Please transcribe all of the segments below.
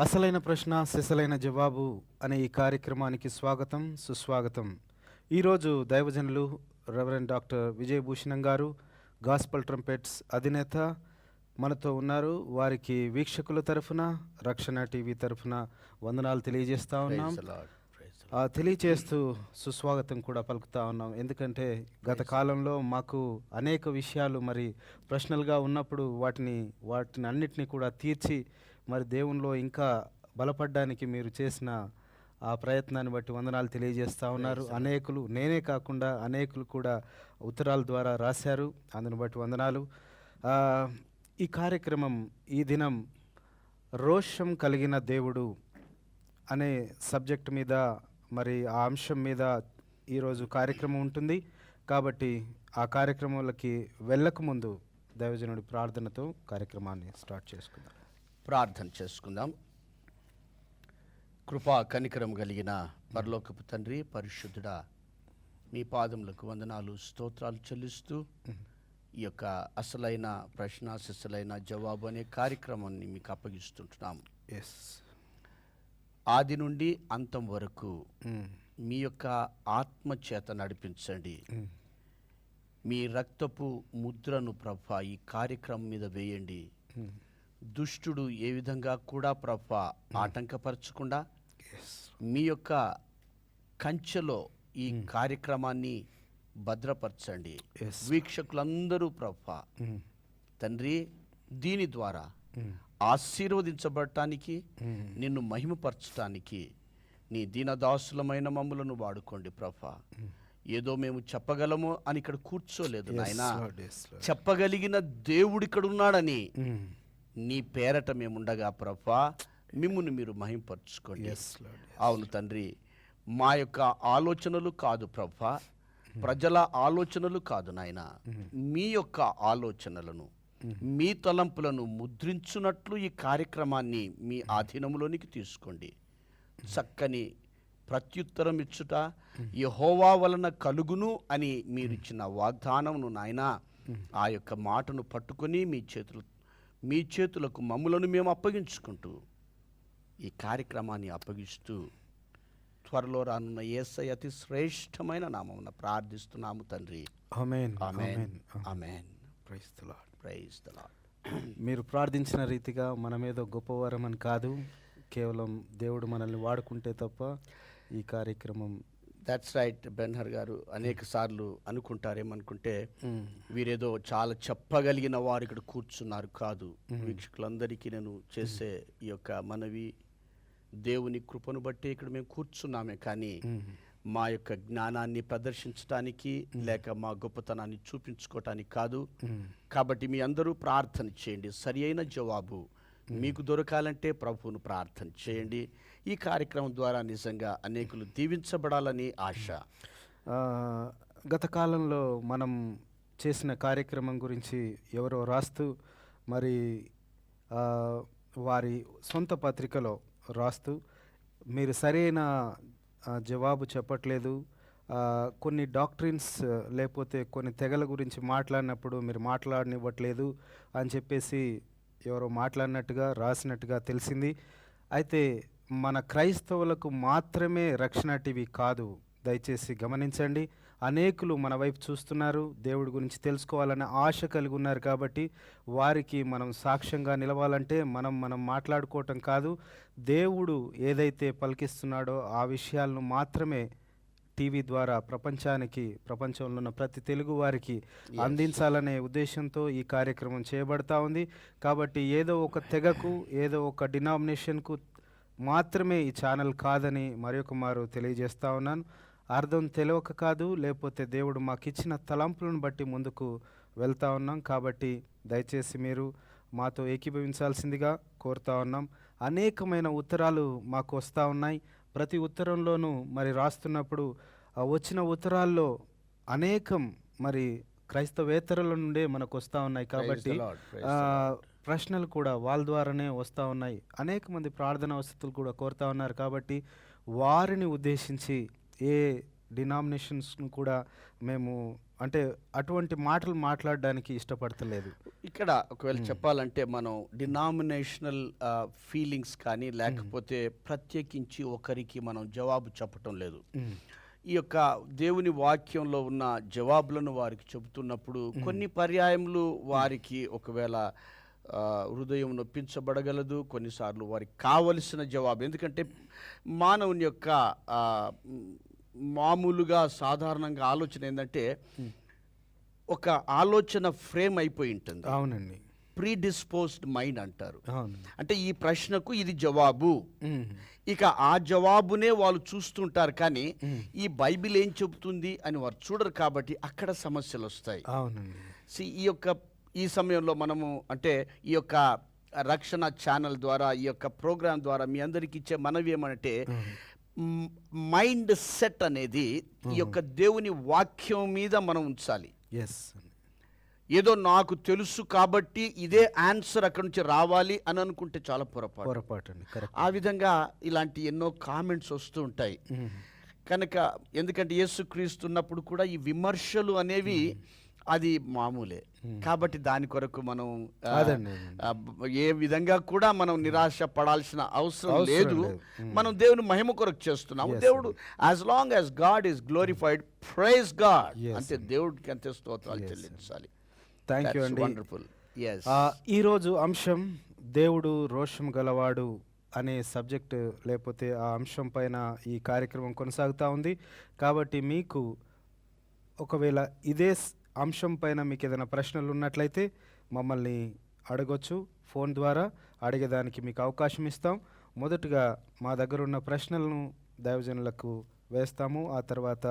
అసలైన ప్రశ్న సిసలైన జవాబు అనే ఈ కార్యక్రమానికి స్వాగతం సుస్వాగతం. ఈరోజు దైవజనులు రెవరెండ్ డాక్టర్ విజయభూషణం గారు గాస్పల్ ట్రంపెట్స్ అధినేత మనతో ఉన్నారు. వారికి వీక్షకుల తరఫున రక్షణ టీవీ తరఫున వందనాలు తెలియజేస్తా ఉన్నాం. తెలియచేస్తూ సుస్వాగతం కూడా పలుకుతా ఉన్నాం. ఎందుకంటే గత కాలంలో మాకు అనేక విషయాలు మరి ప్రశ్నలుగా ఉన్నప్పుడు వాటిని అన్నిటినీ కూడా తీర్చి మరి దేవునిలో ఇంకా బలపడడానికి మీరు చేసిన ఆ ప్రయత్నాన్ని బట్టి వందనాలు తెలియజేస్తూ ఉన్నారు. అనేకులు, నేనే కాకుండా అనేకులు కూడా ఉత్తరాల ద్వారా రాశారు. అందుని బట్టి వందనాలు. ఈ కార్యక్రమం ఈ దినం రోషం కలిగిన దేవుడు అనే సబ్జెక్ట్ మీద, మరి ఆ అంశం మీద ఈరోజు కార్యక్రమం ఉంటుంది. కాబట్టి ఆ కార్యక్రమాలకి వెళ్ళక ముందు దైవజనుడి ప్రార్థనతో కార్యక్రమాన్ని స్టార్ట్ చేసుకుందాం. ప్రార్థన చేసుకుందాం. కృపా కనికరం కలిగిన పరలోకపు తండ్రి, పరిశుద్ధుడా, మీ పాదములకు వందనాలు స్తోత్రాలు చెల్లిస్తూ ఈ యొక్క అసలైన ప్రశ్న సిసలైన జవాబు అనే కార్యక్రమాన్ని మీకు అప్పగిస్తుంటున్నాం. ఆది నుండి అంతం వరకు మీ యొక్క ఆత్మ చేత నడిపించండి. మీ రక్తపు ముద్రను ప్రభా ఈ కార్యక్రమం మీద వేయండి. దుష్టుడు ఏ విధంగా కూడా ప్రభా ఆటంకపరచకుండా మీ యొక్క కంచెలో ఈ కార్యక్రమాన్ని భద్రపరచండి. వీక్షకులందరూ ప్రభా తండ్రి దీని ద్వారా ఆశీర్వదించబడటానికి, నిన్ను మహిమపరచటానికి నీ దీనదాసులమైన మమ్ములను వాడుకోండి ప్రభా. ఏదో మేము చెప్పగలము అని ఇక్కడ కూర్చోలేదు నాయన, చెప్పగలిగిన దేవుడు ఇక్కడ ఉన్నాడని నీ పేరట మేముండగా ప్రభా మిమ్మును మీరు మహింపరచుకోండి. అవును తండ్రి, మా యొక్క ఆలోచనలు కాదు ప్రభా, ప్రజల ఆలోచనలు కాదు నాయన, మీ యొక్క ఆలోచనలను, మీ తలంపులను ముద్రించున్నట్లు ఈ కార్యక్రమాన్ని మీ ఆధీనంలోనికి తీసుకోండి. చక్కని ప్రత్యుత్తరం ఇచ్చుట యెహోవా వలన కలుగును అని మీరిచ్చిన వాగ్దానమును నాయన, ఆ యొక్క మాటను పట్టుకొని మీ చేతులకు మమ్ములను మేము అప్పగించుకుంటూ ఈ కార్యక్రమాన్ని అప్పగిస్తూ త్వరలో రానున్న యేసయ్య అతి శ్రేష్టమైన నామమున ప్రార్థిస్తున్నాము తండ్రి. Amen, amen, amen. Amen. Praise the lord. Praise the lord. మీరు ప్రార్థించిన రీతిగా మనమేదో గొప్పవారం అని కాదు, కేవలం దేవుడు మనల్ని వాడుకుంటే తప్ప ఈ కార్యక్రమం. దట్స్ రైట్ బెన్హర్ గారు. అనేక సార్లు అనుకుంటారేమనుకుంటే వీరేదో చాలా చెప్పగలిగిన వారు ఇక్కడ కూర్చున్నారు. కాదు, వీక్షకులందరికీ నేను చేసే ఈ యొక్క మనవి, దేవుని కృపను బట్టి ఇక్కడ మేము కూర్చున్నామే కానీ మా యొక్క జ్ఞానాన్ని ప్రదర్శించడానికి లేక మా గొప్పతనాన్ని చూపించుకోవటానికి కాదు. కాబట్టి మీ అందరూ ప్రార్థన చేయండి. సరి అయిన జవాబు మీకు దొరకాలంటే ప్రభువును ప్రార్థన చేయండి. ఈ కార్యక్రమం ద్వారా నిజంగా అనేకులు దీవించబడాలని ఆశ. గత కాలంలో మనం చేసిన కార్యక్రమం గురించి ఎవరో రాస్తూ, మరి వారి సొంత పత్రికలో రాస్తూ, మీరు సరైన జవాబు చెప్పట్లేదు, కొన్ని డాక్ట్రిన్స్ లేకపోతే కొన్ని తెగల గురించి మాట్లాడినప్పుడు మీరు మాట్లాడనివ్వట్లేదు అని చెప్పేసి ఎవరో మాట్లాడినట్టుగా రాసినట్టుగా తెలిసింది. అయితే మన క్రైస్తవులకు మాత్రమే రక్షణ టీవీ కాదు, దయచేసి గమనించండి. అనేకులు మన వైపు చూస్తున్నారు, దేవుడి గురించి తెలుసుకోవాలనే ఆశ కలిగి ఉన్నారు. కాబట్టి వారికి మనం సాక్ష్యంగా నిలవాలంటే మనం మాట్లాడుకోవటం కాదు, దేవుడు ఏదైతే పలికిస్తున్నాడో ఆ విషయాలను మాత్రమే టీవీ ద్వారా ప్రపంచంలో ఉన్న ప్రతి తెలుగు వారికి అందించాలనే ఉద్దేశంతో ఈ కార్యక్రమం చేయబడతా ఉంది. కాబట్టి ఏదో ఒక తెగకు, ఏదో ఒక డినామినేషన్కు మాత్రమే ఈ ఛానల్ కాదని మరొకమారు తెలియజేస్తా ఉన్నాను. అర్థం తెలియక కాదు, లేకపోతే దేవుడు మాకు ఇచ్చిన తలంపులను బట్టి ముందుకు వెళ్తా ఉన్నాం. కాబట్టి దయచేసి మీరు మాతో ఏకీభవించాల్సిందిగా కోరుతా ఉన్నాం. అనేకమైన ఉత్తరాలు మాకు వస్తూ ఉన్నాయి. ప్రతి ఉత్తరంలోనూ మరి రాస్తున్నప్పుడు వచ్చిన ఉత్తరాల్లో అనేకం మరి క్రైస్తవేతరుల నుండే మనకు వస్తూ ఉన్నాయి. కాబట్టి ప్రశ్నలు కూడా వాళ్ళ ద్వారానే వస్తూ ఉన్నాయి. అనేక మంది ప్రార్థనా వసతులు కూడా కోరుతా ఉన్నారు. కాబట్టి వారిని ఉద్దేశించి ఏ డినామినేషన్స్ను కూడా మేము అంటే అటువంటి మాటలు మాట్లాడడానికి ఇష్టపడతలేదు. ఇక్కడ ఒకవేళ చెప్పాలంటే మనం డినామినేషనల్ ఫీలింగ్స్ కానీ లేకపోతే ప్రత్యేకించి ఒకరికి మనం జవాబు చెప్పటం లేదు. ఈ యొక్క దేవుని వాక్యంలో ఉన్న జవాబులను వారికి చెబుతున్నప్పుడు కొన్ని పర్యాయములు వారికి ఒకవేళ హృదయం నొప్పించబడగలదు, కొన్నిసార్లు వారికి కావలసిన జవాబు. ఎందుకంటే మానవుని యొక్క మామూలుగా సాధారణంగా ఆలోచన ఏంటంటే ఒక ఆలోచన ఫ్రేమ్ అయిపోయి ఉంటుంది. అవునండి. ప్రీడిస్పోజ్డ్ మైండ్ అంటారు. అవును. అంటే ఈ ప్రశ్నకు ఇది జవాబు, ఇక ఆ జవాబునే వాళ్ళు చూస్తుంటారు, కానీ ఈ బైబిల్ ఏం చెబుతుంది అని వారు చూడరు. కాబట్టి అక్కడ సమస్యలు వస్తాయి. అవునండి. ఈ సమయంలో మనము అంటే ఈ యొక్క రక్షణ ఛానల్ ద్వారా ఈ యొక్క ప్రోగ్రాం ద్వారా మీ అందరికి ఇచ్చే మనవి ఏమంటే మైండ్ సెట్ అనేది ఈ యొక్క దేవుని వాక్యం మీద మనం ఉంచాలి. ఏదో నాకు తెలుసు కాబట్టి ఇదే ఆన్సర్ అక్కడి నుంచి రావాలి అని అనుకుంటే చాలా పొరపాటు. ఆ విధంగా ఇలాంటి ఎన్నో కామెంట్స్ వస్తూ ఉంటాయి కనుక, ఎందుకంటే యేసుక్రీస్తు ఉన్నప్పుడు కూడా ఈ విమర్శలు అనేవి అది మామూలే. కాబట్టి దాని కొరకు మనం ఏ విధంగా కూడా మనం నిరాశ పడాల్సిన అవసరం లేదు. మనం దేవుని మహిమ కొరకు చేస్తున్నాము. దేవుడు as long as God is glorified, praise God, అంటే దేవుడికి అంతే స్తోత్రాలు చెల్లించాలి. థ్యాంక్ యూ అండి. ఈరోజు అంశం దేవుడు రోషం గలవాడు అనే సబ్జెక్ట్, లేకపోతే ఆ అంశం పైన ఈ కార్యక్రమం కొనసాగుతూ ఉంది. కాబట్టి మీకు ఒకవేళ ఇదే అంశం పైన మీకు ఏదైనా ప్రశ్నలు ఉన్నట్లయితే మమ్మల్ని అడగొచ్చు. ఫోన్ ద్వారా అడిగేదానికి మీకు అవకాశం ఇస్తాం. మొదటగా మా దగ్గర ఉన్న ప్రశ్నలను దైవజనులకు వేస్తాము. ఆ తర్వాత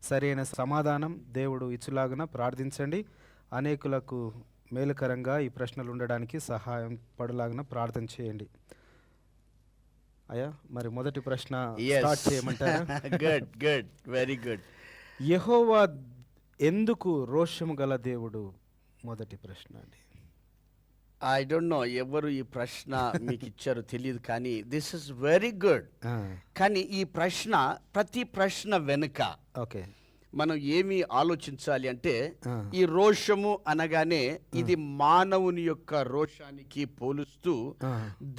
సరైన సమాధానం దేవుడు ఇచ్చులాగున ప్రార్థించండి. అనేకులకు మేలుకరంగా ఈ ప్రశ్నలు ఉండడానికి సహాయం పడలాగిన ప్రార్థన చేయండి. అయ్యా, మరి మొదటి ప్రశ్న స్టార్ట్ చేయమంటారా? Good, very good. యెహోవా ఎందుకు రోషము గల దేవుడు? మొదటి ప్రశ్న అండి. ఐ డోంట్ నో ఎవరు ఈ ప్రశ్న మీకు ఇచ్చారో తెలియదు, కానీ దిస్ ఇస్ వెరీ గుడ్. కానీ ఈ ప్రశ్న, ప్రతి ప్రశ్న వెనుక మనం ఏమి ఆలోచించాలి అంటే, ఈ రోషము అనగానే ఇది మానవుని యొక్క రోషానికి పోలుస్తూ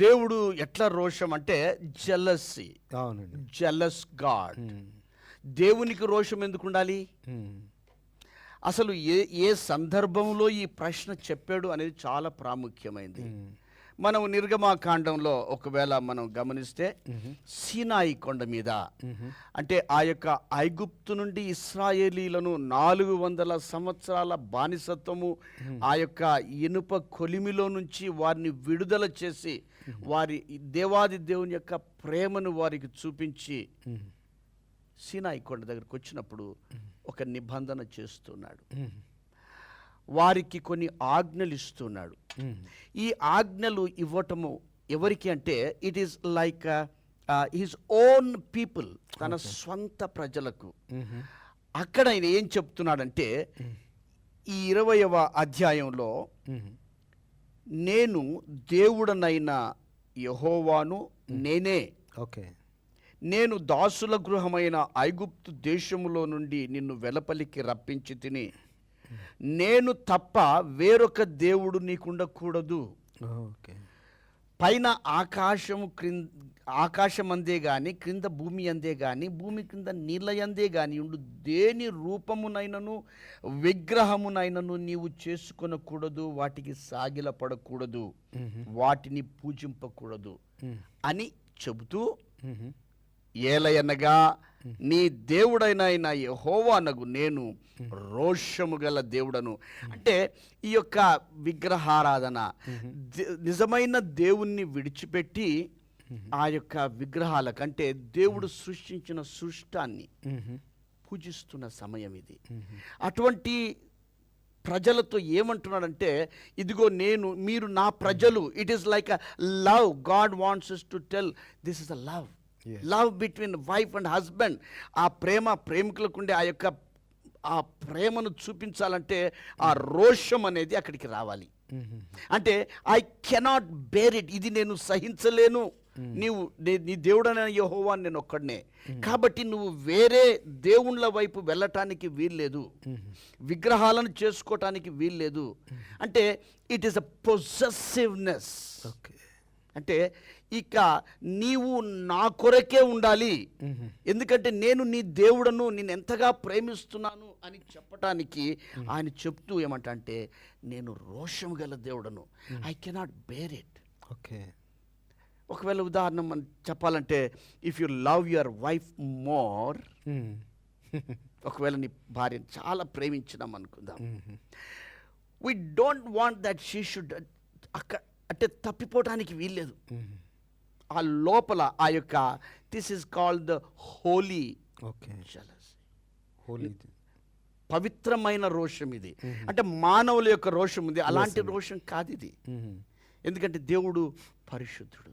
దేవుడు ఎట్లా రోషం అంటే జెలసీ, జెలస్ గాడ్. దేవునికి రోషం ఎందుకు ఉండాలి? అసలు ఏ సందర్భంలో ఈ ప్రశ్న చెప్పాడు అనేది చాలా ప్రాముఖ్యమైనది. మనం నిర్గమాకాండంలో ఒకవేళ మనం గమనిస్తే సీనాయి కొండ మీద, అంటే ఆ యొక్క ఐగుప్తు నుండి ఇశ్రాయేలీలను 400 సంవత్సరాల బానిసత్వము, ఆ యొక్క ఇనుప కొలిమిలో నుంచి వారిని విడుదల చేసి వారి దేవాది దేవుని యొక్క ప్రేమను వారికి చూపించి సీనాయి కొండ దగ్గరకు వచ్చినప్పుడు ఒక నిబంధన చేస్తున్నాడు. వారికి కొన్ని ఆజ్ఞలు ఇస్తున్నాడు. ఈ ఆజ్ఞలు ఇవ్వటము ఎవరికి అంటే, it is like his own people, తన స్వంత ప్రజలకు. అక్కడ ఆయన ఏం చెప్తున్నాడంటే, ఈ 20వ అధ్యాయంలో నేను దేవుడనైన యెహోవాను నేనే, నేను దాసుల గృహమైన ఐగుప్తు దేశములో నుండి నిన్ను వెలపలికి రప్పించి తిని, నేను తప్ప వేరొక దేవుడు నీకుండకూడదు. పైన ఆకాశం అందే గాని, క్రింద భూమి అందే గాని, భూమి క్రింద నీళ్ళ అందే గాని ఉండు దేని రూపమునైనను విగ్రహమునైనను నీవు చేసుకొనకూడదు, వాటికి సాగిలపడకూడదు, వాటిని పూజింపకూడదు అని చెబుతూ, ఏలయనగా నీ దేవుడైన యెహోవానగు నేను రోషము గల దేవుడను. అంటే ఈ యొక్క విగ్రహారాధన, నిజమైన దేవుణ్ణి విడిచిపెట్టి ఆ యొక్క విగ్రహాల కంటే దేవుడు సృష్టించిన సృష్టాన్ని పూజిస్తున్న సమయం ఇది. అటువంటి ప్రజలతో ఏమంటున్నాడంటే, ఇదిగో మీరు నా ప్రజలు. It is like a love. God wants us to tell this is a love. Love between wife and husband. ఆ ప్రేమికులకు ఉండే ఆ ప్రేమను చూపించాలంటే ఆ రోషం అనేది అక్కడికి రావాలి. అంటే ఐ కెనాట్ బేర్ ఇట్, ఇది నేను సహించలేను నీ దేవుడైన యెహోవా నేను ఒక్కడనే. కాబట్టి నువ్వు వేరే దేవుళ్ళ వైపు వెళ్ళటానికి వీల్లేదు, విగ్రహాలను చేసుకోవటానికి వీల్లేదు. అంటే ఇట్ ఈస్ అ పొజెసివ్నెస్. అంటే ఇక నీవు నా కొరకే ఉండాలి, ఎందుకంటే నేను నీ దేవుడను, నేను ఎంతగా ప్రేమిస్తున్నాను అని చెప్పటానికి ఆయన చెప్తూ ఏమంటే, నేను రోషం గల దేవుడను, I cannot bear it. Okay. ఒకవేళ ఉదాహరణ మనం చెప్పాలంటే, if you love your wife more, ఒకవేళ నీ భార్యను చాలా ప్రేమించినాం అనుకుందాం, we don't want that she should అంటే తప్పిపోవటానికి వీల్లేదు. ఆ లోపల ఆ యొక్క this is called the holy jealousy, పవిత్రమైన రోషం ఇది. అంటే మానవుల యొక్క రోషం ఉంది, అలాంటి రోషం కాదు ఇది. ఎందుకంటే దేవుడు పరిశుద్ధుడు.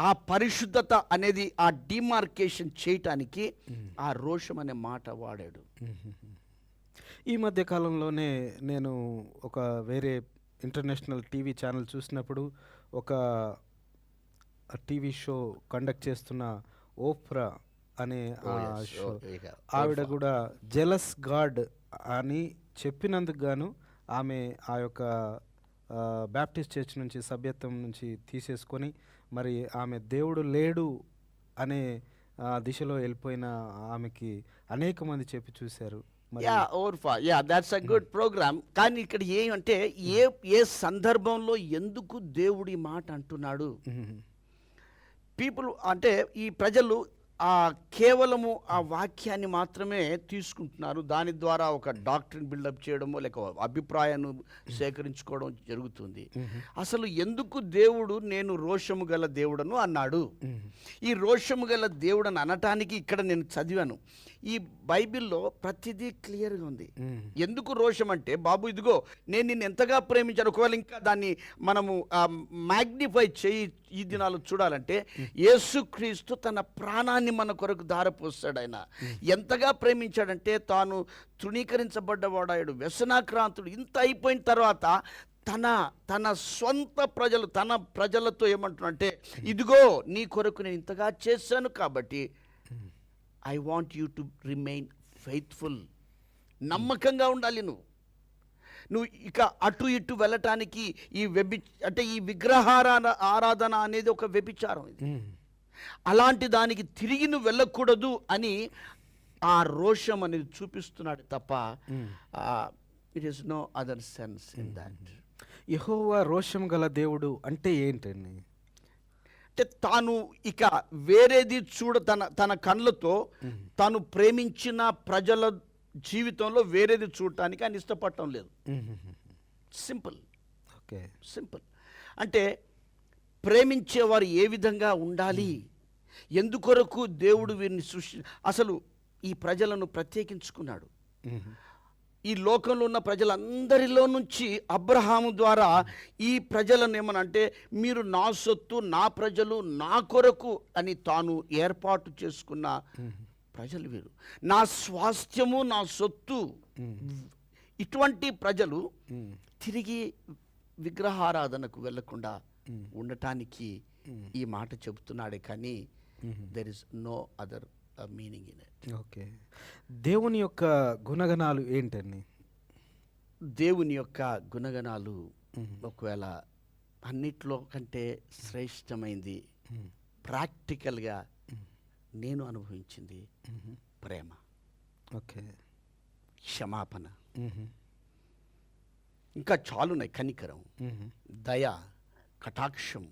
ఆ పరిశుద్ధత అనేది ఆ డిమార్కేషన్ చేయటానికి ఆ రోషం అనే మాట వాడాడు. ఈ మధ్య కాలంలోనే నేను ఒక వేరే ఇంటర్నేషనల్ టీవీ ఛానల్ చూసినప్పుడు, ఒక టీవీ షో కండక్ట్ చేస్తున్న ఓప్రా అనే షో, ఆవిడ కూడా జెలస్ గాడ్ అని చెప్పినందుకు గాను ఆమె ఆ యొక్క బ్యాప్టిస్ట్ చర్చ్ నుంచి, సభ్యత్వం నుంచి తీసేసుకొని, మరి ఆమె దేవుడు లేడు అనే దిశలో వెళ్ళిపోయిన ఆమెకి అనేక మంది చెప్పి చూశారు. That's a good programme. కానీ ఇక్కడ ఏమంటే, ఏ సందర్భంలో ఎందుకు దేవుడి మాట అంటున్నాడు? పీపుల్ అంటే ఈ ప్రజలు కేవలము ఆ వాక్యాన్ని మాత్రమే తీసుకుంటున్నారు, దాని ద్వారా ఒక డాక్టరీని బిల్డప్ చేయడమో లేక అభిప్రాయాన్ని సేకరించుకోవడం జరుగుతుంది. అసలు ఎందుకు దేవుడు నేను రోషము గల దేవుడను అన్నాడు? ఈ రోషము గల దేవుడని అనటానికి ఇక్కడ నేను చదివాను, ఈ బైబిల్లో ప్రతిదీ క్లియర్గా ఉంది. ఎందుకు రోషం అంటే, బాబు ఇదిగో నేను నిన్ను ఎంతగా ప్రేమించాను. ఒకవేళ ఇంకా దాన్ని మనము మ్యాగ్నిఫై చేయి ఈ దినాలు చూడాలంటే, యేసుక్రీస్తు తన ప్రాణాన్ని మన కొరకు ధారపోస్తాడు. ఆయన ఎంతగా ప్రేమించాడంటే, తాను తృణీకరించబడ్డవాడాడు, వ్యసనాక్రాంతుడు, ఇంత అయిపోయిన తర్వాత తన స్వంత ప్రజలు, తన ప్రజలతో ఏమంటున్నాడంటే, ఇదిగో నీ కొరకు నేను ఇంతగా చేశాను కాబట్టి I want you to remain faithful. నమ్మకంగా ఉండాలి. నువ్వు ఇక అటు ఇటు వెళ్ళటానికి ఈ విగ్రహారాధన అనేది ఒక వ్యభిచారం. ఇది అలాంటి దానికి తిరిగి నువ్వు వెళ్ళకూడదు అని ఆ రోషం అనేది చూపిస్తున్నాడు తప్ప it is no other sense in that. యెహోవా రోషం గల దేవుడు అంటే ఏంటండి? అంటే తాను ఇక వేరేది తన కళ్ళతో తాను ప్రేమించిన ప్రజల జీవితంలో వేరేది చూడటానికి ఆయన ఇష్టపడటం లేదు. సింపుల్. Okay, simple. అంటే ప్రేమించేవారు ఏ విధంగా ఉండాలి, ఎందుకొరకు దేవుడు వీరిని అసలు ఈ ప్రజలను ప్రత్యేకించుకున్నాడు. ఈ లోకంలో ఉన్న ప్రజలందరిలో నుంచి అబ్రహాము ద్వారా ఈ ప్రజలను ఏమనంటే, మీరు నా సొత్తు, నా ప్రజలు, నా కొరకు అని తాను ఏర్పాటు చేసుకున్న ప్రజలు వీరు, నా స్వాస్థ్యము, నా సొత్తు. ఇటువంటి ప్రజలు తిరిగి విగ్రహారాధనకు వెళ్లకుండా ఉండటానికి ఈ మాట చెబుతున్నాడే కానీ there is no other meaning in it. Okay. దేవుని యొక్క గుణగణాలు ఏంటండి? దేవుని యొక్క గుణగణాలు ఒకవేళ అన్నిట్లో కంటే శ్రేష్టమైంది, ప్రాక్టికల్గా నేను అనుభవించింది ప్రేమ. ఓకే. క్షమాపణ, ఇంకా చాలున్నాయి, కనికరం, దయ, కటాక్షం,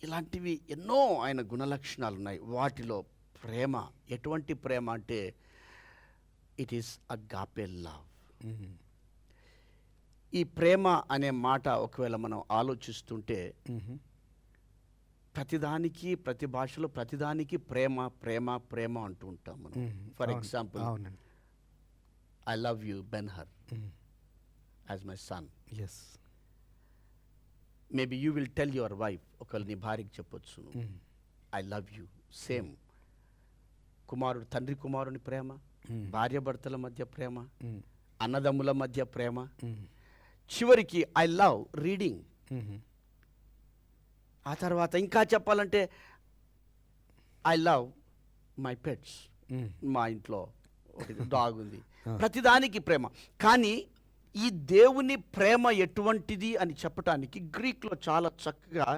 ఇలాంటివి ఎన్నో ఆయన గుణలక్షణాలు ఉన్నాయి. వాటిలో ప్రేమ, ఎటువంటి ప్రేమ అంటే ఇట్ ఈస్ అగాపే లవ్. ఈ ప్రేమ అనే మాట ఒకవేళ మనం ఆలోచిస్తుంటే ప్రతిదానికి, ప్రతి భాషలో ప్రతిదానికి ప్రేమ ప్రేమ ప్రేమ అంటూ ఉంటాం మనం. For example, I love you Benhur as my son. Yes. Maybe you will tell your wife, ఒకవేళ నీ భార్యకి చెప్పొచ్చు, ఐ లవ్ యూ. సేమ్ కుమారుడు తండ్రి కుమారుని ప్రేమ, భార్య భర్తల మధ్య ప్రేమ, అన్నదమ్ముల మధ్య ప్రేమ, చివరికి ఐ లవ్ రీడింగ్. ఆ తర్వాత ఇంకా చెప్పాలంటే ఐ లవ్ మై పెట్స్. మా ఇంట్లో ఒకటి డాగ్ ఉంది. ప్రతిదానికి ప్రేమ. కానీ ఈ దేవుని ప్రేమ ఎటువంటిది అని చెప్పటానికి గ్రీక్లో చాలా చక్కగా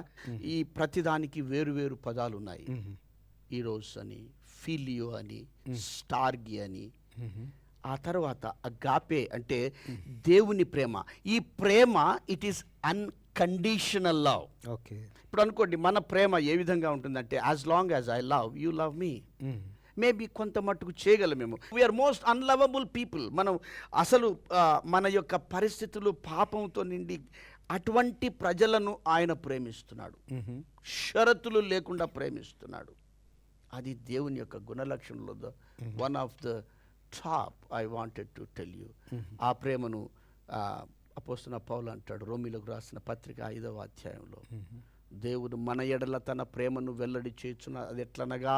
ఈ ప్రతిదానికి వేరు పదాలు ఉన్నాయి. ఈరోస్ అని, ఫిలియో అని, స్టార్గి అని. ఆ తర్వాత అగాపే అంటే దేవుని ప్రేమ. ఈ ప్రేమ it is unconditional love. Okay. ఇప్పుడు అనుకోండి, మన ప్రేమ ఏ విధంగా ఉంటుందంటే as long as I love you love me. Maybe కొంత మట్టుకు చేయగలమేమో. We are most unlovable people. మనం అసలు మన యొక్క పరిస్థితులు పాపంతో నిండి అటువంటి ప్రజలను ఆయన ప్రేమిస్తున్నాడు. షరతులు లేకుండా ప్రేమిస్తున్నాడు. అది దేవుని యొక్క గుణలక్షణంలో one of the top I wanted to tell you. ఆ ప్రేమను అపోస్తలుడైన పౌలు అంటాడు రోమీయులకు రాసిన పత్రిక 5వ అధ్యాయంలో, దేవుడు మన ఎడల తన ప్రేమను వెల్లడి చేయుచున్న అది ఎట్లనగా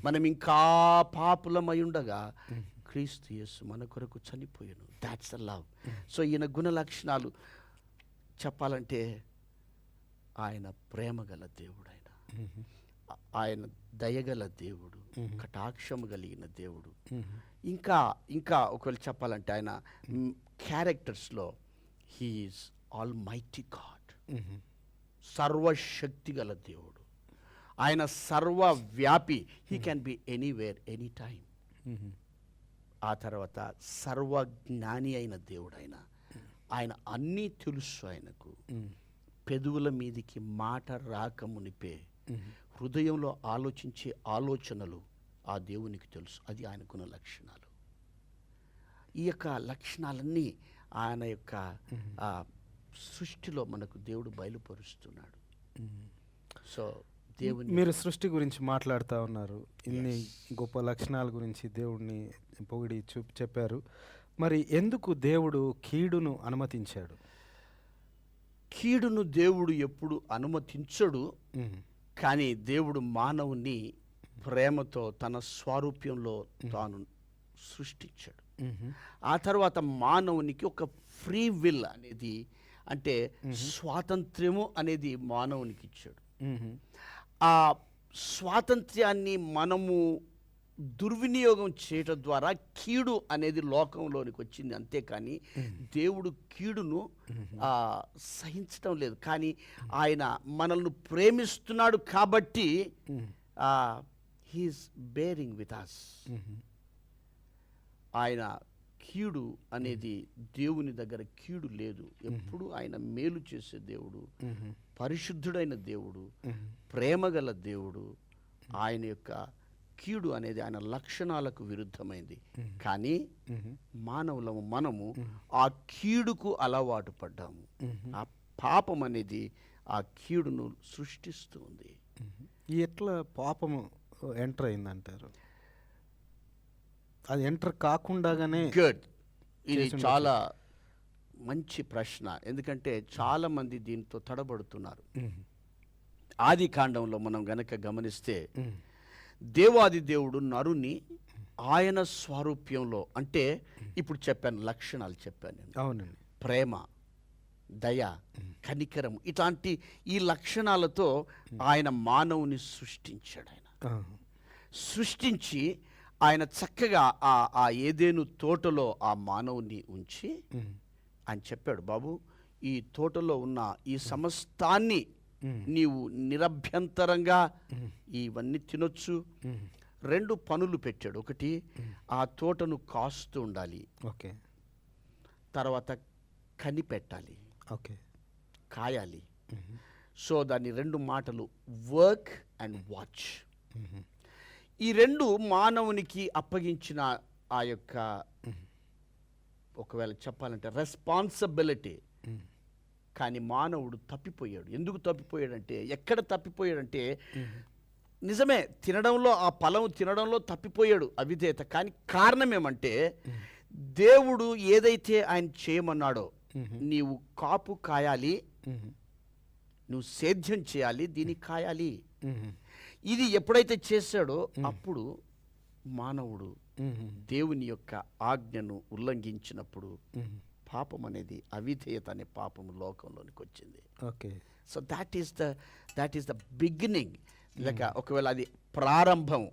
మనం ఇంకా పాపులమై ఉండగా క్రీస్తు యేసు మన కొరకు చనిపోయాను. That's the love. సో ఈయన గుణ లక్షణాలు చెప్పాలంటే ఆయన ప్రేమ గల దేవుడు, ఆయన దయగల దేవుడు, కటాక్షము కలిగిన దేవుడు. ఇంకా ఒకవేళ చెప్పాలంటే ఆయన క్యారెక్టర్స్లో హీఈస్ ఆల్ మైటీ గాడ్, సర్వశక్తి గల దేవుడు. ఆయన సర్వవ్యాపి. He can be anywhere any time. ఆ తర్వాత సర్వజ్ఞాని అయిన దేవుడు ఆయన అన్నీ తెలుసు ఆయనకు. పెదవుల మీదికి మాట రాకమునిపే హృదయంలో ఆలోచించే ఆలోచనలు ఆ దేవునికి తెలుసు. అది ఆయన గుణ లక్షణాలు. ఈ యొక్క లక్షణాలన్నీ ఆయన యొక్క సృష్టిలో మనకు దేవుడు బయలుపరుస్తున్నాడు. సో దేవుని మీరు సృష్టి గురించి మాట్లాడుతూ ఉన్నారు. ఇన్ని గొప్ప లక్షణాల గురించి దేవుడిని పొగిడి చెప్పారు. మరి ఎందుకు దేవుడు కీడును అనుమతించాడు? కీడును దేవుడు ఎప్పుడు అనుమతించడు. కానీ దేవుడు మానవుని ప్రేమతో తన స్వారూప్యంలో తాను సృష్టించాడు. ఆ తర్వాత మానవునికి ఒక ఫ్రీ విల్ అనేది, అంటే స్వాతంత్ర్యము అనేది మానవునికి ఇచ్చాడు. ఆ స్వాతంత్ర్యాన్ని మనము దుర్వినియోగం చేయటం ద్వారా కీడు అనేది లోకంలోనికి వచ్చింది. అంతేకాని దేవుడు కీడును సహించటం లేదు. కానీ ఆయన మనల్ని ప్రేమిస్తున్నాడు కాబట్టి హీఈస్ బేరింగ్ విత్ us. ఆయన కీడు అనేది దేవుని దగ్గర కీడు లేదు. ఎప్పుడు ఆయన మేలు చేసే దేవుడు, పరిశుద్ధుడైన దేవుడు, ప్రేమగల దేవుడు. ఆయన యొక్క కీడు అనేది ఆయన లక్షణాలకు విరుద్ధమైంది. కానీ మానవులము మనము ఆ కీడుకు అలవాటు పడ్డాము. ఆ పాపం అనేది ఆ కీడును సృష్టిస్తూ ఉంది. ఎట్లా పాపము ఎంటర్ అయిందంటారు? అది ఎంటర్ కాకుండానే గుడ్. ఇది చాలా మంచి ప్రశ్న. ఎందుకంటే చాలా మంది దీంతో తడబడుతున్నారు. ఆది కాండంలో మనం గనక గమనిస్తే దేవాది దేవుడు నరుని ఆయన స్వరూప్యంలో, అంటే ఇప్పుడు చెప్పాను లక్షణాలు చెప్పాను నేను. అవునండి. ప్రేమ, దయ, కనికరం, ఇట్లాంటి ఈ లక్షణాలతో ఆయన మానవుని సృష్టించాడు. ఆయన సృష్టించి ఆయన చక్కగా ఆ ఏదేను తోటలో ఆ మానవుని ఉంచి ఆయన చెప్పాడు, బాబు ఈ తోటలో ఉన్న ఈ సమస్తాన్ని నీవు నిరభ్యంతరంగా ఇవన్నీ తినొచ్చు. 2 పనులు పెట్టాడు. ఒకటి, ఆ తోటను కాస్తూ ఉండాలి. ఓకే. తర్వాత కనిపెట్టాలి. ఓకే. కాయాలి. సో దాన్ని 2 మాటలు, వర్క్ అండ్ వాచ్. ఈ 2 మానవునికి అప్పగించిన ఆ యొక్క ఒకవేళ చెప్పాలంటే రెస్పాన్సిబిలిటీ. కానీ మానవుడు తప్పిపోయాడు. ఎందుకు తప్పిపోయాడంటే, ఎక్కడ తప్పిపోయాడంటే, నిజమే తినడంలో, ఆ ఫలం తినడంలో తప్పిపోయాడు, అవిధేయత. కానీ కారణం ఏమంటే, దేవుడు ఏదైతే ఆయన చేయమన్నాడో, నీవు కాపు కాయాలి, నువ్వు సేద్యం చేయాలి, దీన్ని కాయాలి, ఇది ఎప్పుడైతే చేశాడో అప్పుడు మానవుడు దేవుని యొక్క ఆజ్ఞను ఉల్లంఘించినప్పుడు పాపం అనేది, అవిధేయత అనే పాపము లోకంలోనికి వచ్చింది. Okay. So that is the beginning. లేక ఒకవేళ అది ప్రారంభం.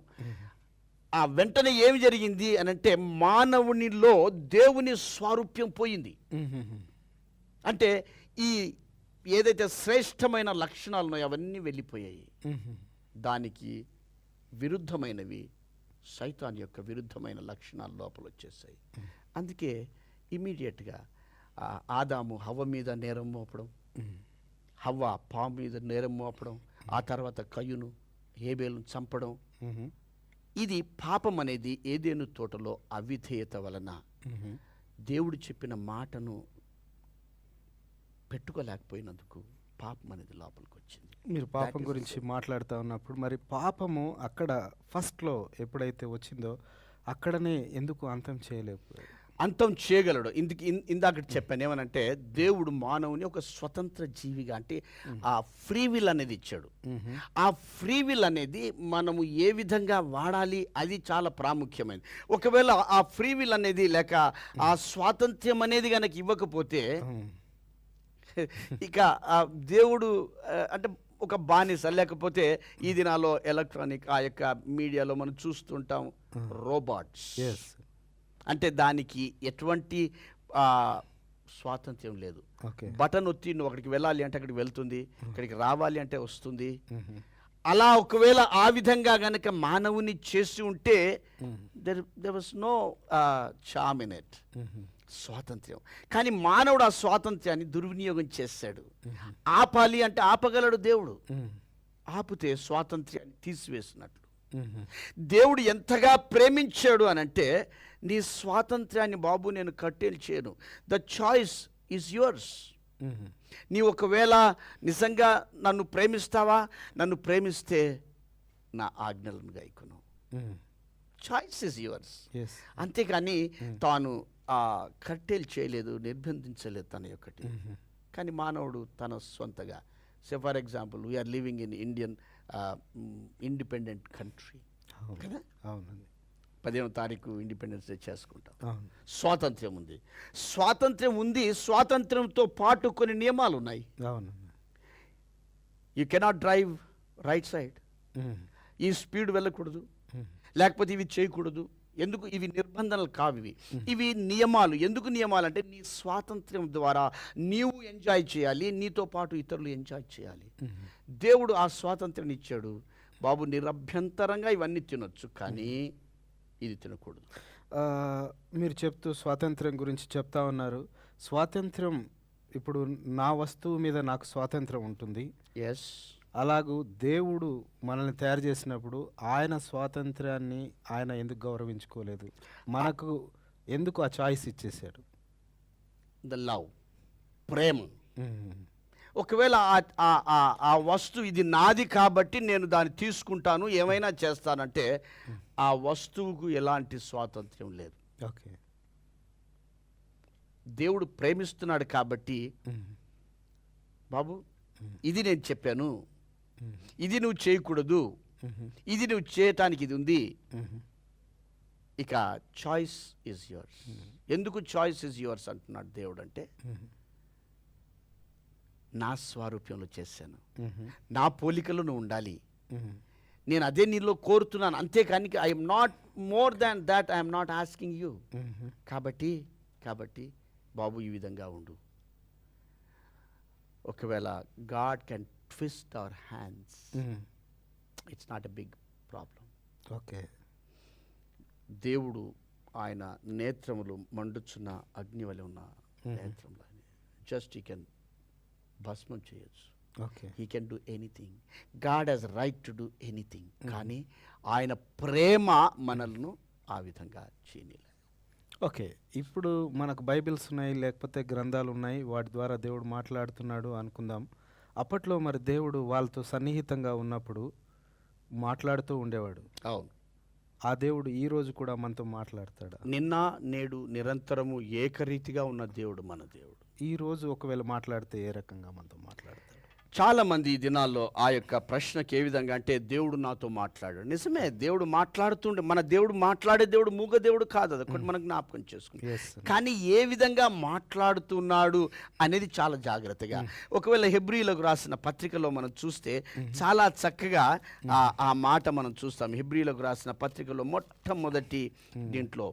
ఆ వెంటనే ఏమి జరిగింది అని అంటే మానవునిలో దేవుని స్వారూప్యం పోయింది. అంటే ఈ ఏదైతే శ్రేష్టమైన లక్షణాలు ఉన్నాయో అవన్నీ వెళ్ళిపోయాయి. దానికి విరుద్ధమైనవి సైతాన్ యొక్క విరుద్ధమైన లక్షణాలు లోపల వచ్చేసాయి. అందుకే ఇమీడియట్గా ఆదాము హవ్వ మీద నేరం మోపడం, హవ్వ పాము మీద నేరం మోపడం, ఆ తర్వాత కయ్యూను హేబేలును చంపడం, ఇది పాపం అనేది ఏదేను తోటలో అవిధేయత వలన దేవుడు చెప్పిన మాటను పెట్టుకోలేకపోయినందుకు పాపం అనేది లోపలికి వచ్చింది. మీరు పాపం గురించి మాట్లాడుతూ ఉన్నప్పుడు మరి పాపము అక్కడ ఫస్ట్లో ఎప్పుడైతే వచ్చిందో అక్కడనే ఎందుకు అంతం చేయలేకపోయాడు? అంతం చేయగలడు. ఇందాక చెప్పాను ఏమనంటే దేవుడు మానవుని ఒక స్వతంత్ర జీవిగా, అంటే ఆ ఫ్రీ విల్ అనేది ఇచ్చాడు. ఆ ఫ్రీ విల్ అనేది మనము ఏ విధంగా వాడాలి అది చాలా ప్రాముఖ్యమైనది. ఒకవేళ ఆ ఫ్రీ విల్ అనేది లేక ఆ స్వాతంత్ర్యం అనేది కనుక ఇవ్వకపోతే ఇక దేవుడు అంటే ఒక బానిస. లేకపోతే ఈ దినాల్లో ఎలక్ట్రానిక్ ఆ యొక్క మీడియాలో మనం చూస్తుంటాం రోబోట్స్. అంటే దానికి ఎటువంటి స్వాతంత్ర్యం లేదు. బటన్ ఒత్తి నువ్వు అక్కడికి వెళ్ళాలి అంటే అక్కడికి వెళ్తుంది, అక్కడికి రావాలి అంటే వస్తుంది. అలా ఒకవేళ ఆ విధంగా గనక మానవుని చేసి ఉంటే there was no charm in it, స్వాతంత్ర్యం. కానీ మానవుడు ఆ స్వాతంత్ర్యాన్ని దుర్వినియోగం చేశాడు. ఆపాలి అంటే ఆపగలడు దేవుడు, ఆపితే స్వాతంత్ర్యాన్ని తీసివేసినట్లు. దేవుడు ఎంతగా ప్రేమించాడు అని అంటే నీ స్వాతంత్ర్యాన్ని బాబు నేను కట్టేలు చేయను, ద చాయిస్ ఈజ్ యువర్స్. నీ ఒకవేళ నిజంగా నన్ను ప్రేమిస్తావా, నన్ను ప్రేమిస్తే నా ఆజ్ఞలను గైకొను. Choice is yours. అంతేకాని తాను కట్టేలు చేయలేదు, నిర్బంధించలేదు తన యొక్కటి. కానీ మానవుడు తన సొంతగా, say for example we are living in Indian independent country కదా. 15వ తారీఖు ఇండిపెండెన్స్ డే చేసుకుంటాం. స్వాతంత్ర్యం ఉంది, స్వాతంత్ర్యం ఉంది. స్వాతంత్ర్యంతో పాటు కొన్ని నియమాలు ఉన్నాయి. You cannot drive right side, ఈ స్పీడ్ వెళ్ళకూడదు, లేకపోతే ఇవి చేయకూడదు. ఎందుకు? ఇవి నిబంధనలు కావు, ఇవి నియమాలు. ఎందుకు నియమాలు అంటే నీ స్వాతంత్ర్యం ద్వారా నీవు ఎంజాయ్ చేయాలి, నీతో పాటు ఇతరులు ఎంజాయ్ చేయాలి. దేవుడు ఆ స్వాతంత్ర్యం ఇచ్చాడు. బాబు నిరభ్యంతరంగా ఇవన్నీ తినొచ్చు, కానీ ఇది తినకూడదు. మీరు చెప్తూ స్వాతంత్ర్యం గురించి చెప్తా ఉన్నారు. స్వాతంత్ర్యం, ఇప్పుడు నా వస్తువు మీద నాకు స్వాతంత్ర్యం ఉంటుంది. ఎస్, అలాగూ దేవుడు మనల్ని తయారు చేసినప్పుడు ఆయన స్వాతంత్ర్యాన్ని ఆయన ఎందుకు గౌరవించుకోలేదు? మనకు ఎందుకు ఆ చాయిస్ ఇచ్చేసాడు? ద లవ్, ప్రేమ. ఒకవేళ ఆ వస్తువు ఇది నాది కాబట్టి నేను దాన్ని తీసుకుంటాను, ఏమైనా చేస్తానంటే ఆ వస్తువుకు ఎలాంటి స్వాతంత్ర్యం లేదు. ఓకే, దేవుడు ప్రేమిస్తున్నాడు కాబట్టి బాబు ఇది నేను చెప్పాను, ఇది నువ్వు చేయకూడదు, ఇది నువ్వు చేయటానికి ఇది ఉంది. ఇక చాయిస్ ఈజ్ యువర్స్. ఎందుకు చాయిస్ ఈజ్ యువర్స్ అంటున్నాడు దేవుడు అంటే, నా స్వారూప్యంలో చేశాను, నా పోలికలో నువ్వు ఉండాలి, నేను అదే నీలో కోరుతున్నాను. అంతేకాని I'm not more than that, I'm not asking you. కాబట్టి బాబు ఈ విధంగా ఉండు. ఒకవేళ God can twist our hands, it's not a big problem. Okay, దేవుడు ఆయన నేత్రములు మండుచున్న అగ్ని వలె ఉన్న నేత్రములు, జస్ట్ హీ కెన్ భస్మం చేయొచ్చు. He can do anything. God has right to do anything. కానీ ఆయన ప్రేమ మనల్ని ఆ విధంగా చేయలేదు. ఓకే, ఇప్పుడు మనకు బైబిల్స్ ఉన్నాయి, లేకపోతే గ్రంథాలు ఉన్నాయి, వాటి ద్వారా దేవుడు మాట్లాడుతున్నాడు అనుకుందాం. అప్పట్లో మరి దేవుడు వాళ్ళతో సన్నిహితంగా ఉన్నప్పుడు మాట్లాడుతూ ఉండేవాడు. అవును, ఆ దేవుడు ఈ రోజు కూడా మనతో మాట్లాడతాడు. నిన్న నేడు నిరంతరము ఏకరీతిగా ఉన్న దేవుడు మన దేవుడు. ఈ రోజు ఒకవేళ మాట్లాడితే ఏ రకంగా మనతో మాట్లాడతాడు? చాలామంది ఈ దినాల్లో ఆ యొక్క ప్రశ్నకి ఏ విధంగా అంటే దేవుడు నాతో మాట్లాడాడు. నిజమే, దేవుడు మాట్లాడుతుండే, మన దేవుడు మాట్లాడే దేవుడు మూగ దేవుడు కాదు, అది ఒకటి మనం జ్ఞాపకం చేసుకుంటాం. Yes. కానీ ఏ విధంగా మాట్లాడుతున్నాడు అనేది చాలా జాగ్రత్తగా, ఒకవేళ హెబ్రీలకు రాసిన పత్రికలో మనం చూస్తే చాలా చక్కగా ఆ మాట మనం చూస్తాం. హెబ్రీలకు రాసిన పత్రికలో మొట్టమొదటి దీంట్లో,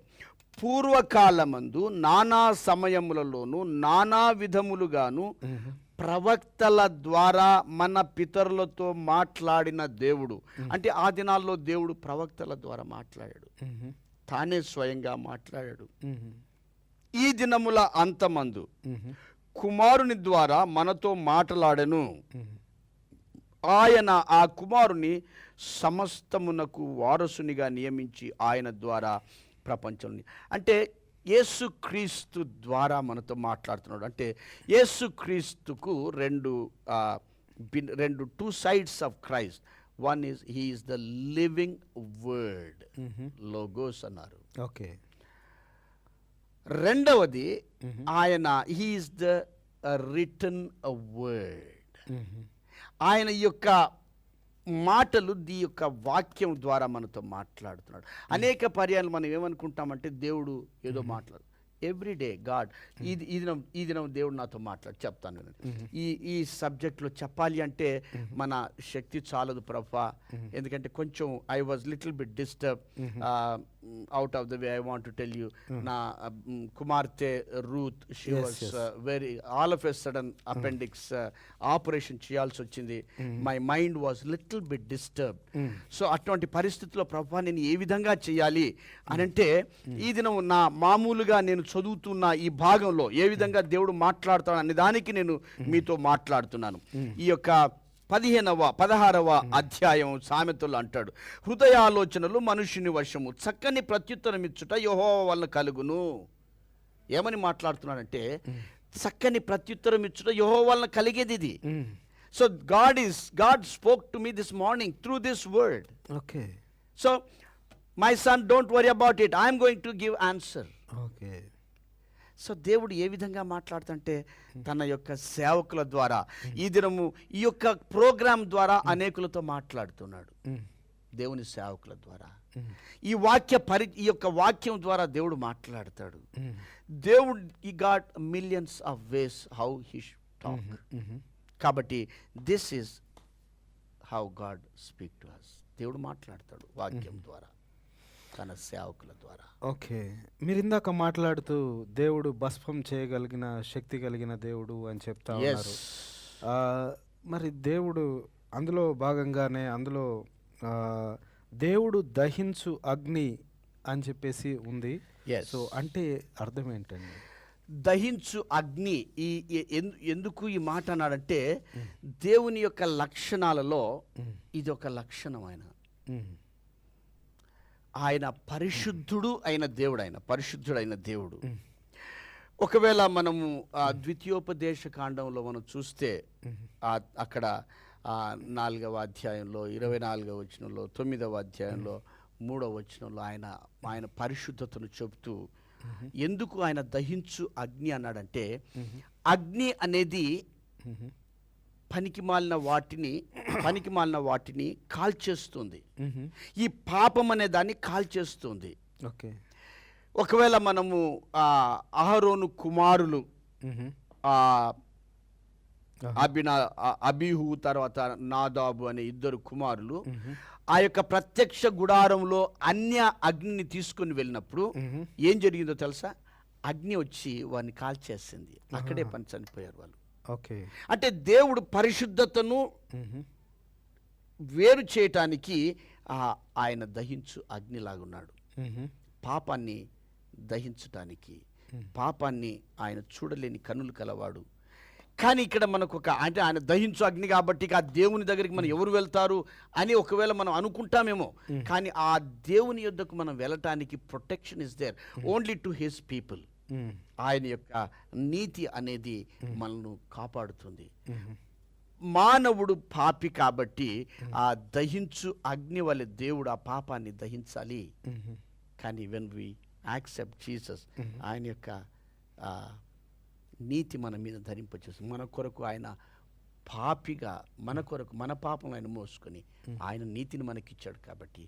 పూర్వకాలమందు నానా సమయములలోను నానా విధములుగాను ప్రవక్తల ద్వారా మన పితరులతో మాట్లాడిన దేవుడు. అంటే ఆ దినాల్లో దేవుడు ప్రవక్తల ద్వారా మాట్లాడాడు, తానే స్వయంగా మాట్లాడాడు. ఈ దినముల అంతమందు కుమారుని ద్వారా మనతో మాట్లాడెను. ఆయన ఆ కుమారుని సమస్తమునకు వారసునిగా నియమించి ఆయన ద్వారా ప్రపంచంలో, అంటే యేసుక్రీస్తు ద్వారా మనతో మాట్లాడుతున్నాడు. అంటే యేసుక్రీస్తుకు రెండు two sides of Christ. One is he is the living word, logos అన్నారు. ఓకే. రెండవది ఆయన he is the written word. ఆయన యొక్క మాటలు ఈ యొక్క వాక్యం ద్వారా మనతో మాట్లాడుతున్నాడు. అనేక పర్యాలు మనం ఏమనుకుంటామంటే దేవుడు ఏదో మాట్లాడు, ఎవ్రీడే గాడ్ ఈ దినం దేవుడు నాతో చెప్తాను. ఈ సబ్జెక్ట్లో చెప్పాలి అంటే మన శక్తి చాలదు ప్రభా, ఎందుకంటే కొంచెం I was little bit disturb out of the way. I want to tell you, నా కుమార్తె Ruth, she was very all of a sudden appendix operation చేయాల్సి వచ్చింది. My mind was little bit disturb. So అటువంటి పరిస్థితుల్లో ప్రభా నేను ఏ విధంగా చేయాలి అని అంటే, ఈ దినం నా మామూలుగా నేను చదువుతున్న ఈ భాగంలో ఏ విధంగా దేవుడు మాట్లాడుతాడు అనే దానికి నేను మీతో మాట్లాడుతున్నాను. ఈ యొక్క 16వ అధ్యాయం సామెతలు అంటాడు, హృదయాలోచనలు మనుష్యుని వశము, చక్కని ప్రత్యుత్తరం ఇచ్చుట యెహోవా వలన కలుగును. ఏమని మాట్లాడుతున్నాడంటే, చక్కని ప్రత్యుత్తరం ఇచ్చుట యెహోవా వలన కలిగేది ఇది. So God spoke to me this morning through this word. Okay. So my son, don't worry about it, I'm going to give answer. Okay. So దేవుడు ఏ విధంగా మాట్లాడుతుంటే తన యొక్క సేవకుల ద్వారా, ఈ దినము ఈ యొక్క ప్రోగ్రాం ద్వారా అనేకులతో మాట్లాడుతున్నాడు. దేవుని సేవకుల ద్వారా ఈ యొక్క వాక్యం ద్వారా దేవుడు మాట్లాడతాడు. దేవుడు ఈ got millions of ways how he talk. కాబట్టి this is how God speak to us. దేవుడు మాట్లాడతాడు వాక్యం ద్వారా, తన సేవకుల ద్వారా. ఓకే. మీరు ఇందాక మాట్లాడుతూ దేవుడు భస్మం చేయగలిగిన శక్తి కలిగిన దేవుడు అని చెప్తా ఉన్నారు. మరి దేవుడు అందులో భాగంగానే దేవుడు దహించు అగ్ని అని చెప్పేసి ఉంది. సో అంటే అర్థం ఏంటండి? దహించు అగ్ని, ఎందుకు ఈ మాట అన్నాడంటే, దేవుని యొక్క లక్షణాలలో ఇది ఒక లక్షణం. ఆయన పరిశుద్ధుడు అయిన దేవుడు. ఒకవేళ మనము ద్వితీయోపదేశ కాండంలో మనం చూస్తే, అక్కడ 4వ అధ్యాయంలో 24వ వచనంలో, 9వ అధ్యాయంలో 3వ వచనంలో ఆయన పరిశుద్ధతను చెబుతూ, ఎందుకు ఆయన దహించు అగ్ని అన్నాడంటే, అగ్ని అనేది పనికిమాలిన వాటిని కాల్చేస్తుంది. ఈ పాపం అనే దాన్ని కాల్చేస్తుంది. ఓకే. ఒకవేళ మనము అహరోను కుమారులు అబీహు తర్వాత నాదాబు అనే 2 కుమారులు ఆ యొక్క ప్రత్యక్ష గుడారంలో అన్య అగ్నిని తీసుకుని వెళ్ళినప్పుడు ఏం జరిగిందో తెలుసా? అగ్ని వచ్చి వారిని కాల్చేసింది. అక్కడే చనిపోయారు వాళ్ళు. ఓకే. అంటే దేవుడు పరిశుద్ధతను వేరు చేయటానికి ఆయన దహించు అగ్నిలాగున్నాడు. పాపాన్ని దహించటానికి, పాపాన్ని ఆయన చూడలేని కన్నులు కలవాడు. కానీ ఇక్కడ మనకు అంటే ఆయన దహించు అగ్ని కాబట్టి ఆ దేవుని దగ్గరికి మనం ఎవరు వెళ్తారు అని ఒకవేళ మనం అనుకుంటామేమో, కానీ ఆ దేవుని యొద్దకు మనం వెళ్ళటానికి protection is there only to his people. ఆయన యొక్క నీతి అనేది మనల్ని కాపాడుతుంది. మానవుడు పాపి కాబట్టి ఆ దహించు అగ్ని వలె దేవుడు ఆ పాపాన్ని దహించాలి. కానీ వెన్ వి యాక్సెప్ట్ జీసస్, ఆయన యొక్క నీతి మన మీద ధరింపచేస్తుంది. మన కొరకు ఆయన పాపిగా మన కొరకు మన పాపం ఆయన మోసుకొని ఆయన నీతిని మనకిచ్చాడు కాబట్టి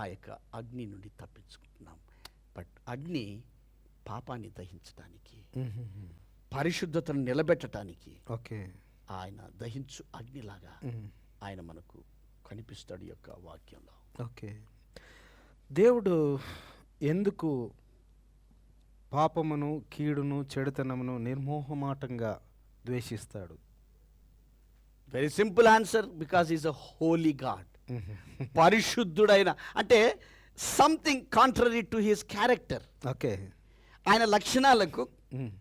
ఆ యొక్క అగ్ని నుండి తప్పించుకుంటున్నాం. బట్ అగ్ని పాపాన్ని దహించడానికి, పరిశుద్ధతను నిలబెట్టడానికి ఓకే. ఆయన దహించు అగ్నిలాగా ఆయన మనకు కనిపిస్తాడు ఈ యొక్క వాక్యంలో. ఓకే. దేవుడు ఎందుకు పాపమును, కీడును, చెడుతనమును నిర్మోహమాటంగా ద్వేషిస్తాడు? Very simple answer, because is a holy God. పరిశుద్ధుడైన అంటే something contrary to his character. Okay. ఆయన లక్షణాలకు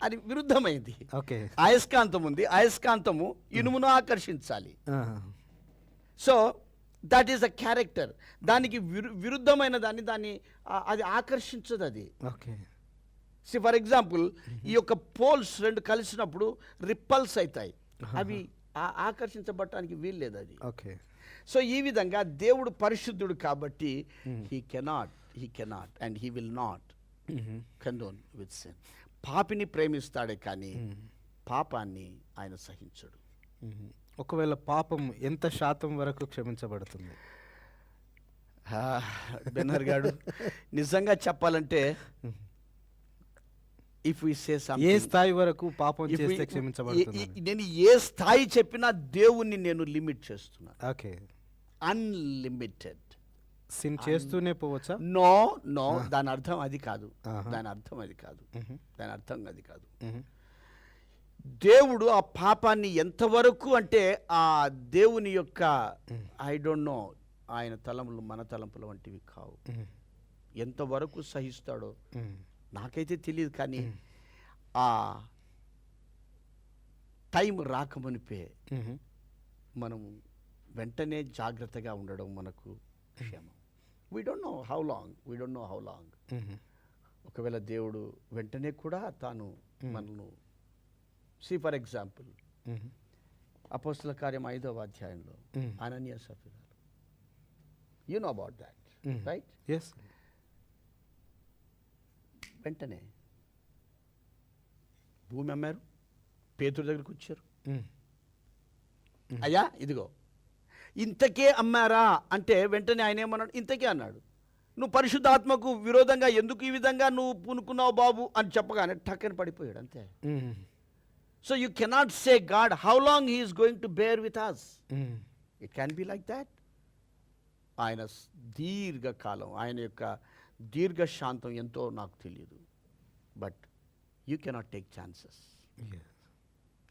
అది విరుద్ధమైంది. ఓకే. అయస్కాంతం ఉంది, అయస్కాంతము ఇనుమును ఆకర్షించాలి. ఆహా. So that is a character. దానికి విరుద్ధమైన దాన్ని అది ఆకర్షించదు. అది ఓకే. ఫర్ ఎగ్జాంపుల్ ఈ యొక్క పోల్స్ రెండు కలిసినప్పుడు రిపల్స్ అవుతాయి, అవి ఆకర్షించబడటానికి వీల్లేదు అది. ఓకే. సో ఈ విధంగా దేవుడు పరిశుద్ధుడు కాబట్టి he cannot and he will not condone with sin. పాపిని ప్రేమిస్తాడే కానీ పాపాన్ని ఆయన సహించడు. ఒకవేళ పాపం ఎంత శాతం వరకు క్షమించబడుతుంది? బెనర్ గారు నిజంగా చెప్పాలంటే ఇఫ్ వి సే సంథింగ్, ఏ స్థాయి వరకు పాపం చేస్తే క్షమించబడుతుంది? నేను ఏ స్థాయి చెప్పినా దేవుణ్ణి నేను లిమిట్ చేస్తున్నాను. ఓకే. అన్లిమిటెడ్ సిన్ చేస్తూనే పోవచ్చా? నో నో, దాని అర్థం అది కాదు. దాని అర్థం అది కాదు. దేవుడు ఆ పాపాన్ని ఎంతవరకు అంటే ఆ దేవుని యొక్క ఐ డోంట్ నో, ఆయన తలంపులు మన తలంపుల వంటివి కావు. ఎంతవరకు సహిస్తాడో నాకైతే తెలియదు. కానీ ఆ టైం రాకమునిపే మనము వెంటనే జాగ్రత్తగా ఉండడం మనకు క్షేమం. We don't know how long. ఒకవేళ దేవుడు వెంటనే కూడా తాను మనను ఫర్ ఎగ్జాంపుల్ అపోస్తల కార్యం 5వ అధ్యాయంలో అననీయ సఫీరాలు, you know about that right? Yes. వెంటనే భూమి అమ్మారు, పేతురు దగ్గరికి వచ్చారు. అయ్యా ఇదిగో ఇంతకే అమ్మారా అంటే వెంటనే ఆయన ఏమన్నాడు? ఇంతకే అన్నాడు. నువ్వు పరిశుద్ధాత్మకు విరోధంగా ఎందుకు ఈ విధంగా నువ్వు పూనుకున్నావు బాబు అని చెప్పగానే టక్కని పడిపోయాడు అంతే. So you cannot say God how long he is going to bear with us. It can be like that. ఆయన దీర్ఘకాలం, ఆయన యొక్క దీర్ఘశాంతం ఎంతో నాకు తెలియదు. But you cannot take chances,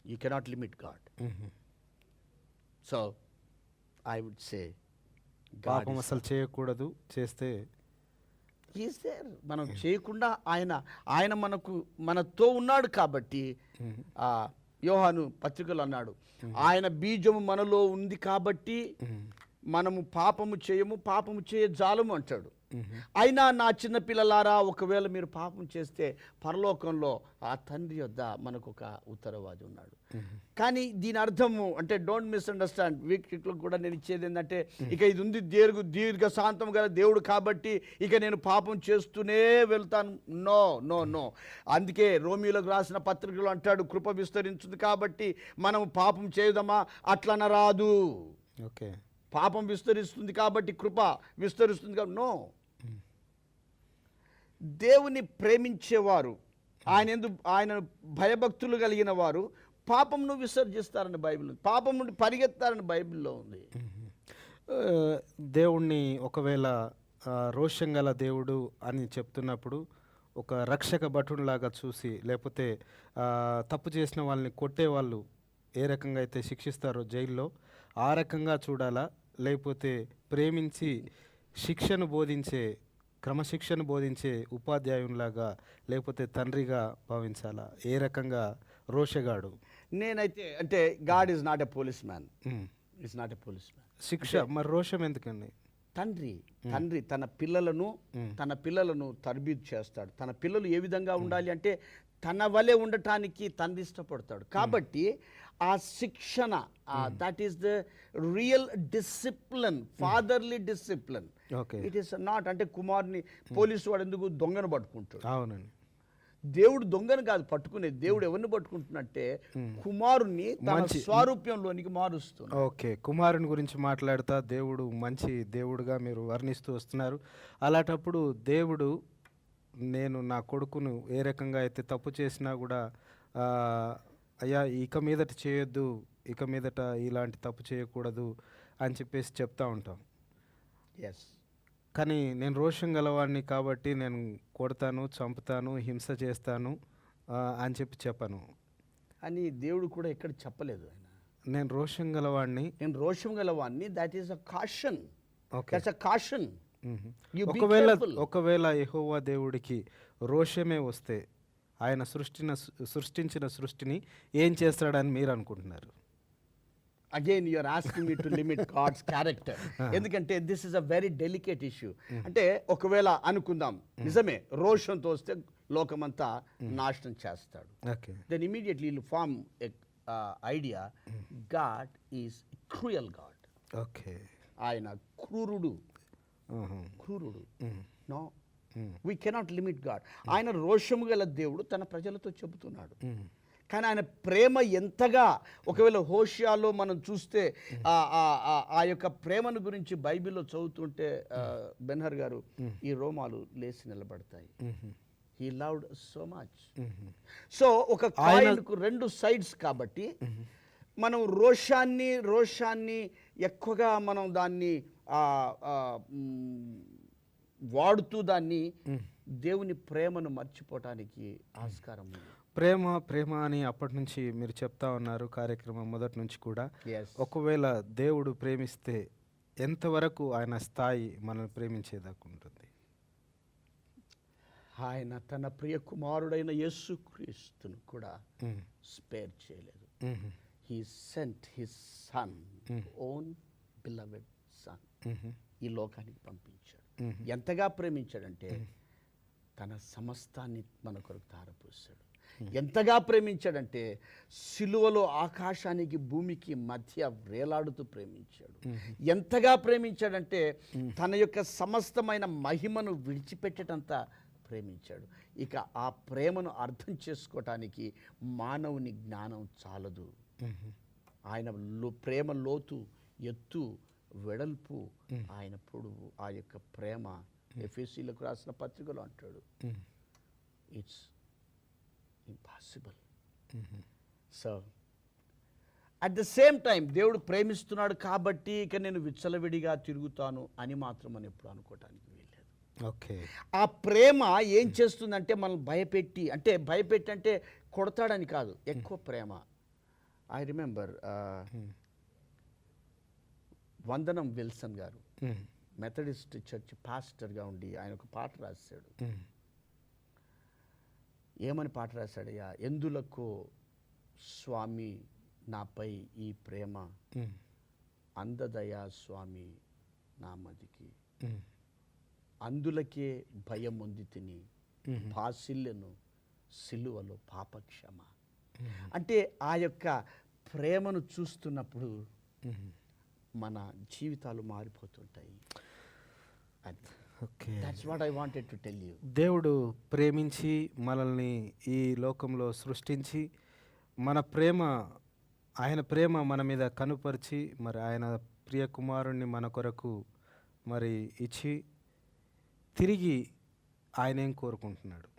you cannot limit God. So I would say పాపం అసలు చేయకూడదు, చేస్తే ఈజ్ దేర్. మనం చేయకుండా ఆయన మనతో ఉన్నాడు కాబట్టి యోహాను పత్రికలు అన్నాడు, ఆయన బీజము మనలో ఉంది కాబట్టి మనము పాపము చేయ జాలము అంటాడు. అయినా నా చిన్న పిల్లలారా, ఒకవేళ మీరు పాపం చేస్తే పరలోకంలో ఆ తండ్రి యొద్ద మనకు ఒక ఉత్తరవాది ఉన్నాడు. కానీ దీని అర్థము అంటే డోంట్ మిస్అండర్స్టాండ్. వీక్షకులకు కూడా నేను ఇచ్చేది ఏంటంటే, ఇక ఇది ఉంది దీర్ఘ శాంతం గల దేవుడు కాబట్టి ఇక నేను పాపం చేస్తూనే వెళ్తాను. No no no. అందుకే రోమియోలకు రాసిన పత్రికలు అంటాడు, కృప విస్తరించింది కాబట్టి మనం పాపం చేయుదమా అట్లనరాదు. ఓకే. పాపం విస్తరిస్తుంది కాబట్టి కృప విస్తరిస్తుంది కాబట్టి నో. దేవుని ప్రేమించేవారు, ఆయన భయభక్తులు కలిగిన వారు పాపంను విసర్జిస్తారని బైబిల్, పాపం నుండి పరిగెత్తారని బైబిల్లో ఉంది. దేవుణ్ణి ఒకవేళ రోషం గల దేవుడు అని చెప్తున్నప్పుడు ఒక రక్షక భటునిలాగా చూసి, లేకపోతే తప్పు చేసిన వాళ్ళని కొట్టేవాళ్ళు ఏ రకంగా అయితే శిక్షిస్తారో జైల్లో, ఆ రకంగా చూడాలా? లేకపోతే ప్రేమించి క్రమశిక్షను బోధించే ఉపాధ్యాయునిలాగా, లేకపోతే తండ్రిగా భావించాలా? ఏ రకంగా రోషగాడు? నేనైతే అంటే God is not a police man. శిక్ష మరి రోషం ఎందుకండి? తండ్రి తన పిల్లలను తర్బీదు చేస్తాడు. తన పిల్లలు ఏ విధంగా ఉండాలి అంటే తన వలె ఉండటానికి తండ్రి ఇష్టపడతాడు. కాబట్టి ఆ శిక్షణ, that is the real discipline, fatherly discipline. It is not అంటే కుమార్ని పోలీసు వాడు ఎందుకు దొంగను పట్టుకుంటాడు? అవునండి. దేవుడు దొంగను కాదు పట్టుకునేది, దేవుడు ఎవరిని పట్టుకుంటున్నట్టే కుమారుణ్ణి తన స్వారూప్యంలోనికి మారుస్తున్నాడు. ఓకే, కుమారుని గురించి మాట్లాడుతా దేవుడు మంచి దేవుడుగా మీరు వర్ణిస్తూ వస్తున్నారు. అలాంటప్పుడు దేవుడు నేను నా కొడుకును ఏ రకంగా అయితే తప్పు చేసినా కూడా ఆ, అయ్యా ఇక మీదట చేయొద్దు, ఇక మీదట ఇలాంటి తప్పు చేయకూడదు అని చెప్పేసి చెప్తా ఉంటాం. ఎస్, కానీ నేను రోషం గలవాడిని కాబట్టి నేను కొడతాను, చంపుతాను, హింస చేస్తాను అని చెప్పను. అని దేవుడు కూడా ఎక్కడ చెప్పలేదు. ఆయన నేను రోషం గలవాడిని. నేను రోషం గలవాన్ని, that is a caution. Okay. That's a caution. You be careful. ఒకవేళ యెహోవా దేవుడికి రోషమే వస్తే ఆయన సృష్టించిన సృష్టిని ఏం చేస్తాడని మీరు అనుకుంటున్నారు? Again you are asking me to limit God's character. ఎందుకంటే this is a very delicate issue. అంటే ఒకవేళ అనుకుందాం నిజమే రోషంతో వస్తే లోకమంతా నాశనం చేస్తాడు. Okay. Then immediately you form idea God is cruel God. Okay. ఆయన క్రూరుడు. No, we cannot limit God. ఆయన రోషము గల దేవుడు తన ప్రజలతో చెబుతున్నాడు. కానీ ఆయన ప్రేమ ఎంతగా, ఒకవేళ హోషియాలో మనం చూస్తే ఆ యొక్క ప్రేమను గురించి బైబిల్లో చదువుతుంటే బెన్హర్ గారు ఈ రోమాలు లేచి నిలబడతాయి. He loved so much. So ఒక కాయిన్కు రెండు సైడ్స్ కాబట్టి మనం రోషాన్ని ఎక్కువగా మనం దాన్ని వాడుతూ దాన్ని దేవుని ప్రేమను మర్చిపోవటానికి ఆస్కారం ఉంది. ప్రేమ అని అప్పటి నుంచి మీరు చెప్తా ఉన్నారు కార్యక్రమం మొదటి నుంచి కూడా. Yes. ఒకవేళ దేవుడు ప్రేమిస్తే ఎంతవరకు ఆయన స్థాయి మనల్ని ప్రేమించేదాకా ఉంటుంది? ఆయన తన ప్రియ కుమారుడైన యేసుక్రీస్తును కూడా స్పేర్ చేయలేదు. He sent his son, own beloved son, ఈ లోకానికి పంపించాడు. ఎంతగా ప్రేమించాడంటే తన సమస్తాన్ని మన కొరకు ధారపోసాడు. ఎంతగా ప్రేమించాడంటే సిలువలో ఆకాశానికి భూమికి మధ్య వేలాడుతూ ప్రేమించాడు. ఎంతగా ప్రేమించాడంటే తన యొక్క సమస్తమైన మహిమను విడిచిపెట్టేటంత ప్రేమించాడు. ఇక ఆ ప్రేమను అర్థం చేసుకోవటానికి మానవుని జ్ఞానం చాలదు. ఆయన ప్రేమ లోతు, ఎత్తు, వెడల్పు, ఆయన పొడవు, ఆ యొక్క ప్రేమ ఎఫెసీలకు రాసిన పత్రికలో అంటాడు, it's impossible. So at the same time దేవుడు ప్రేమిస్తున్నాడు కాబట్టి ఇక నేను విచ్చలవిడిగా తిరుగుతాను అని మాత్రం మనం ఎప్పుడు అనుకోవటానికి వీల్లేదు. ఓకే. ఆ ప్రేమ ఏం చేస్తుందంటే మనం భయపెట్టి అంటే కొడతాడని కాదు, ఎక్కువ ప్రేమ. ఐ రిమెంబర్ వందనం విల్సన్ గారు మెథడిస్ట్ చర్చ్ పాస్టర్గా ఉండి ఆయన ఒక పాట రాశాడు. ఏమని పాట రాశాడయ్యా? ఎందులకో స్వామి నాపై ఈ ప్రేమ, అందదయా స్వామి నా మదికి, అందులకే భయం ఉంది తిని, భాసిల్యను సిలువలో పాపక్షమ. అంటే ఆ యొక్క ప్రేమను చూస్తున్నప్పుడు మన జీవితాలు మారిపోతుంటాయి. Okay. That's what I wanted to tell you. దేవుడు ప్రేమించి మనల్ని ఈ లోకంలో సృష్టించి ఆయన ప్రేమ మన మీద కనుపరిచి మరి ఆయన ప్రియ కుమారుణ్ణి మన కొరకు మరి ఇచ్చి తిరిగి ఆయన ఏం కోరుకుంటున్నాడు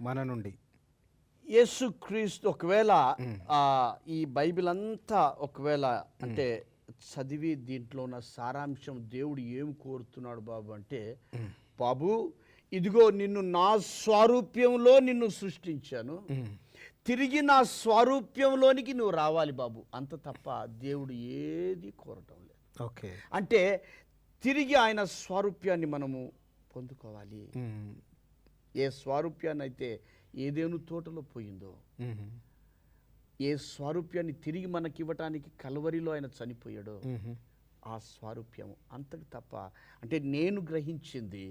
మన నుండి? యేసుక్రీస్తు ఒకవేళ ఈ బైబిల్ అంతా ఒకవేళ అంటే చదివి దీంట్లో ఉన్న సారాంశం దేవుడు ఏం కోరుతున్నాడు బాబు అంటే, బాబు ఇదిగో నిన్ను నా స్వరూప్యంలో నిన్ను సృష్టించాను, తిరిగి నా స్వరూప్యంలోనికి నువ్వు రావాలి బాబు, అంత తప్ప దేవుడు ఏది కోరటం లేదు. ఓకే. అంటే తిరిగి ఆయన స్వరూప్యాన్ని మనము పొందుకోవాలి. ఏ స్వరూప్యాన్ని అయితే ఏదేను తోటలో పోయిందో, ఏ స్వరూప్యాన్ని తిరిగి మనకి ఇవ్వటానికి కల్వరిలో ఆయన చనిపోయాడో ఆ స్వరూప్యం, అంతకు తప్ప అంటే నేను గ్రహించింది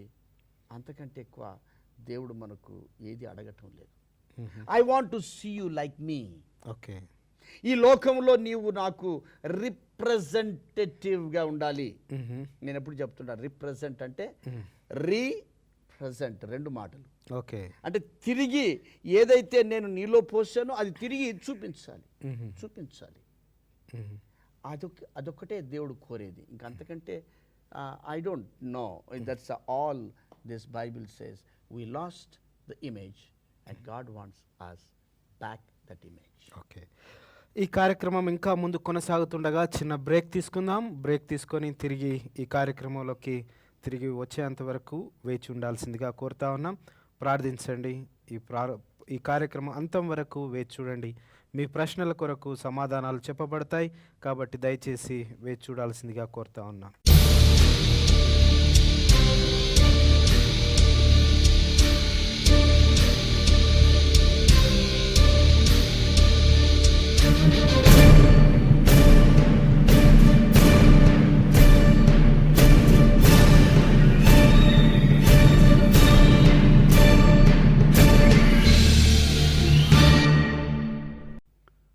అంతకంటే ఎక్కువ దేవుడు మనకు ఏది అడగటం లేదు. I want to see you like me. Okay. ఈ లోకంలో నీవు నాకు రిప్రజెంటేటివ్గా ఉండాలి. నేను ఎప్పుడు చెప్తున్నా, రిప్రజెంట్ అంటే ప్రజెంట్, రెండు మాటలు. ఓకే. అంటే తిరిగి ఏదైతే నేను నీలో పోసానో అది తిరిగి చూపించాలి. చూపించాలి. అదొక్కటే దేవుడు కోరేది. ఇంకంతకంటే I don't know. That's all this Bible says. We lost the image and God wants us back that image. Okay. ఈ కార్యక్రమం ఇంకా ముందు కొనసాగుతుండగా చిన్న బ్రేక్ తీసుకుందాం. బ్రేక్ తీసుకొని తిరిగి ఈ కార్యక్రమంలోకి తిరిగి వచ్చేంత వరకు వేచి ఉండాల్సిందిగా కోరుతా ఉన్నాం. ప్రార్థించండి. ఈ కార్యక్రమం అంతం వరకు వేచి చూడండి. మీ ప్రశ్నల కొరకు సమాధానాలు చెప్పబడతాయి కాబట్టి దయచేసి వేచి చూడాల్సిందిగా కోరుతా ఉన్నాం.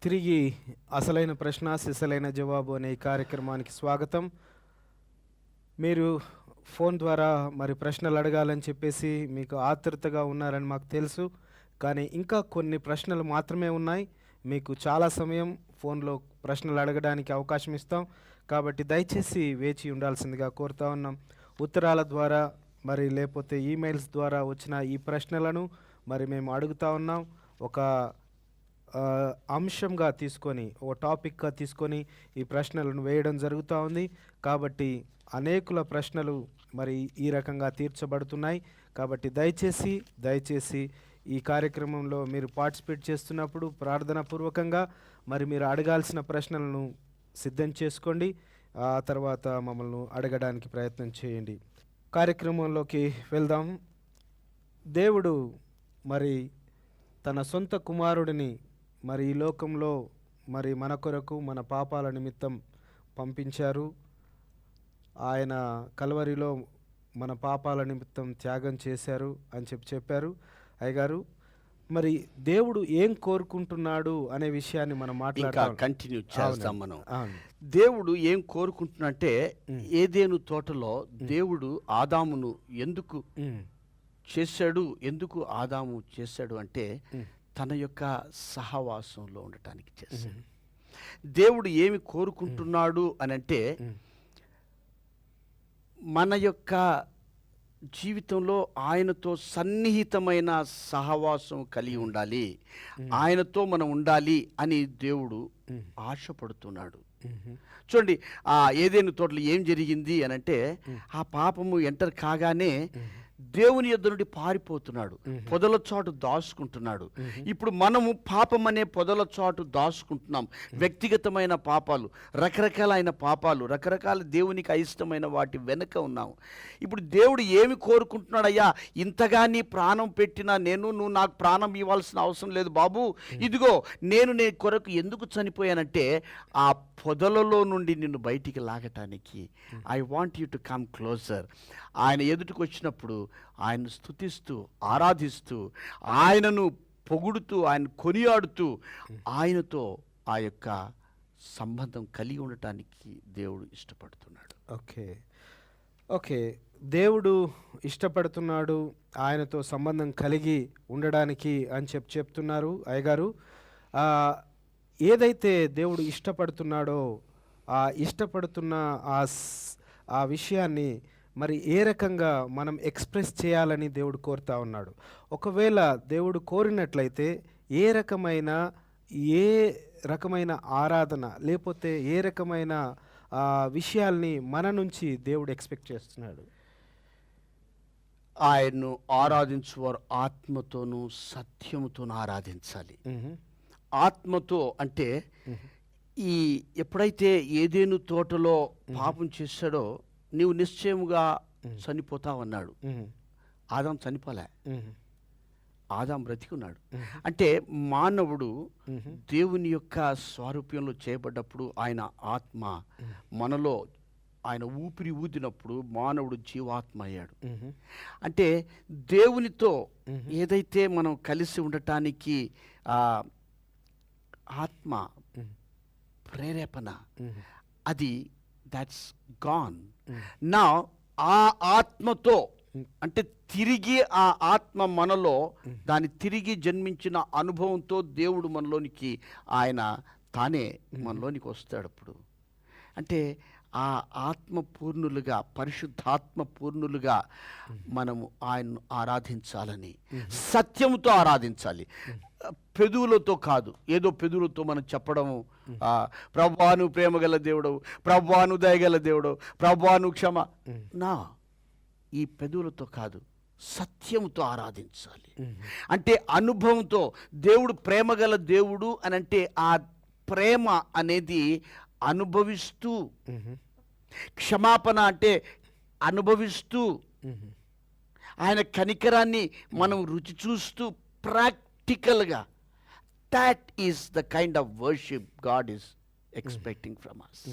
తిరిగి అసలైన ప్రశ్న సిసలైన జవాబు అనే ఈ కార్యక్రమానికి స్వాగతం. మీరు ఫోన్ ద్వారా మరి ప్రశ్నలు అడగాలని చెప్పేసి మీకు ఆతృతగా ఉన్నారని మాకు తెలుసు. కానీ ఇంకా కొన్ని ప్రశ్నలు మాత్రమే ఉన్నాయి. మీకు చాలా సమయం ఫోన్లో ప్రశ్నలు అడగడానికి అవకాశం ఇస్తాం కాబట్టి దయచేసి వేచి ఉండాల్సిందిగా కోరుతా ఉన్నాం. ఉత్తరాల ద్వారా మరి లేకపోతే ఈమెయిల్స్ ద్వారా వచ్చిన ఈ ప్రశ్నలను మరి మేము అడుగుతా ఉన్నాం. ఒక అంశంగా తీసుకొని, ఓ టాపిక్గా తీసుకొని ఈ ప్రశ్నలను వేయడం జరుగుతూ ఉంది. కాబట్టి అనేకుల ప్రశ్నలు మరి ఈ రకంగా తీర్చబడుతున్నాయి. కాబట్టి దయచేసి ఈ కార్యక్రమంలో మీరు పార్టిసిపేట్ చేస్తున్నప్పుడు ప్రార్థనాపూర్వకంగా మరి మీరు అడగాల్సిన ప్రశ్నలను సిద్ధం చేసుకోండి. ఆ తర్వాత మమ్మల్ని అడగడానికి ప్రయత్నం చేయండి. కార్యక్రమంలోకి వెళ్దాం. దేవుడు మరి తన సొంత కుమారుడిని మరి ఈ లోకంలో మరి మన కొరకు మన పాపాల నిమిత్తం పంపించారు. ఆయన కల్వరిలో మన పాపాల నిమిత్తం త్యాగం చేశారు అని చెప్పారు. అయ్యగారు, మరి దేవుడు ఏం కోరుకుంటున్నాడు అనే విషయాన్ని మనం కంటిన్యూ చేస్తాం. మనం దేవుడు ఏం కోరుకుంటున్నంటే, ఏదేను తోటలో దేవుడు ఆదామును ఎందుకు చేశాడు, ఎందుకు ఆదాము చేశాడు అంటే తన యొక్క సహవాసంలో ఉండటానికి చేశాడు. దేవుడు ఏమి కోరుకుంటున్నాడు అని అంటే, మన యొక్క జీవితంలో ఆయనతో సన్నిహితమైన సహవాసం కలిగి ఉండాలి, ఆయనతో మనం ఉండాలి అని దేవుడు ఆశపడుతున్నాడు. చూడండి, ఆ ఏదేను తోటలో ఏం జరిగింది అని అంటే, ఆ పాపము ఎంటర్ కాగానే దేవుని యొద్ద నుండి పారిపోతున్నాడు, పొదల చాటు దాచుకుంటున్నాడు. ఇప్పుడు మనము పాపం అనే పొదల చాటు దాచుకుంటున్నాం. వ్యక్తిగతమైన పాపాలు, రకరకాలైన పాపాలు, రకరకాల దేవునికి అయిష్టమైన వాటి వెనుక ఉన్నాము. ఇప్పుడు దేవుడు ఏమి కోరుకుంటున్నాడయ్యా, ఇంతగా నీ ప్రాణం పెట్టినా నువ్వు నాకు ప్రాణం ఇవ్వాల్సిన అవసరం లేదు బాబు. ఇదిగో నేను నీ కొరకు ఎందుకు చనిపోయానంటే, ఆ పొదలలో నుండి నిన్ను బయటికి లాగటానికి. I want you to come closer. ఆయన ఎదుటికి వచ్చినప్పుడు ఆయన్ను స్తుతిస్తూ, ఆరాధిస్తూ, ఆయనను పొగుడుతూ, ఆయన కొనియాడుతూ, ఆయనతో ఆ యొక్క సంబంధం కలిగి ఉండటానికి దేవుడు ఇష్టపడుతున్నాడు. ఓకే, దేవుడు ఇష్టపడుతున్నాడు ఆయనతో సంబంధం కలిగి ఉండడానికి అని చెప్తున్నారు అయ్యగారు. ఏదైతే దేవుడు ఇష్టపడుతున్నాడో ఇష్టపడుతున్న ఆ విషయాన్ని మరి ఏ రకంగా మనం ఎక్స్ప్రెస్ చేయాలని దేవుడు కోరుతా ఉన్నాడు. ఒకవేళ దేవుడు కోరినట్లయితే ఏ రకమైన ఆరాధన లేకపోతే ఏ రకమైన విషయాల్ని మన నుంచి దేవుడు ఎక్స్పెక్ట్ చేస్తున్నాడు? ఆయన్ను ఆరాధించువారు ఆత్మతోనూ సత్యముతోనూ ఆరాధించాలి. ఆత్మతో అంటే ఎప్పుడైతే ఏదేను తోటలో పాపం చేశాడో నీవు నిశ్చయముగా చనిపోతావన్నాడు. ఆదాం చనిపోలే, ఆదాం బ్రతికున్నాడు. అంటే మానవుడు దేవుని యొక్క స్వారూప్యంలో చేయబడ్డప్పుడు ఆయన ఆత్మ మనలో, ఆయన ఊపిరి ఊదినప్పుడు మానవుడు జీవాత్మ అయ్యాడు. అంటే దేవునితో ఏదైతే మనం కలిసి ఉండటానికి ఆత్మ ప్రేరేపణ, అది దట్స్ గాన్. నా ఆ ఆత్మతో అంటే తిరిగి ఆ ఆత్మ మనలో దాని తిరిగి జన్మించిన అనుభవంతో దేవుడు మనలోనికి ఆయన తానే మనలోనికి వస్తాడు. అప్పుడు అంటే ఆ ఆత్మ పూర్ణులుగా, పరిశుద్ధాత్మ పూర్ణులుగా మనము ఆయన్ను ఆరాధించాలని, సత్యముతో ఆరాధించాలి. పెదవులతో కాదు, ఏదో పెదవులతో మనం చెప్పడము, ప్రభువాను ప్రేమగల దేవుడవు, ప్రభువాను దయగల దేవుడవు, ప్రభువాను క్షమ, నా ఈ పెదవులతో కాదు, సత్యముతో ఆరాధించాలి. అంటే అనుభవంతో. దేవుడు ప్రేమగల దేవుడు అని అంటే ఆ ప్రేమ అనేది అనుభవిస్తూ, క్షమాపణ అంటే అనుభవిస్తూ, ఆయన కనికరాన్ని మనం రుచి చూస్తూ ప్రాక్టికల్గా. That is the kind of worship God is expecting from us.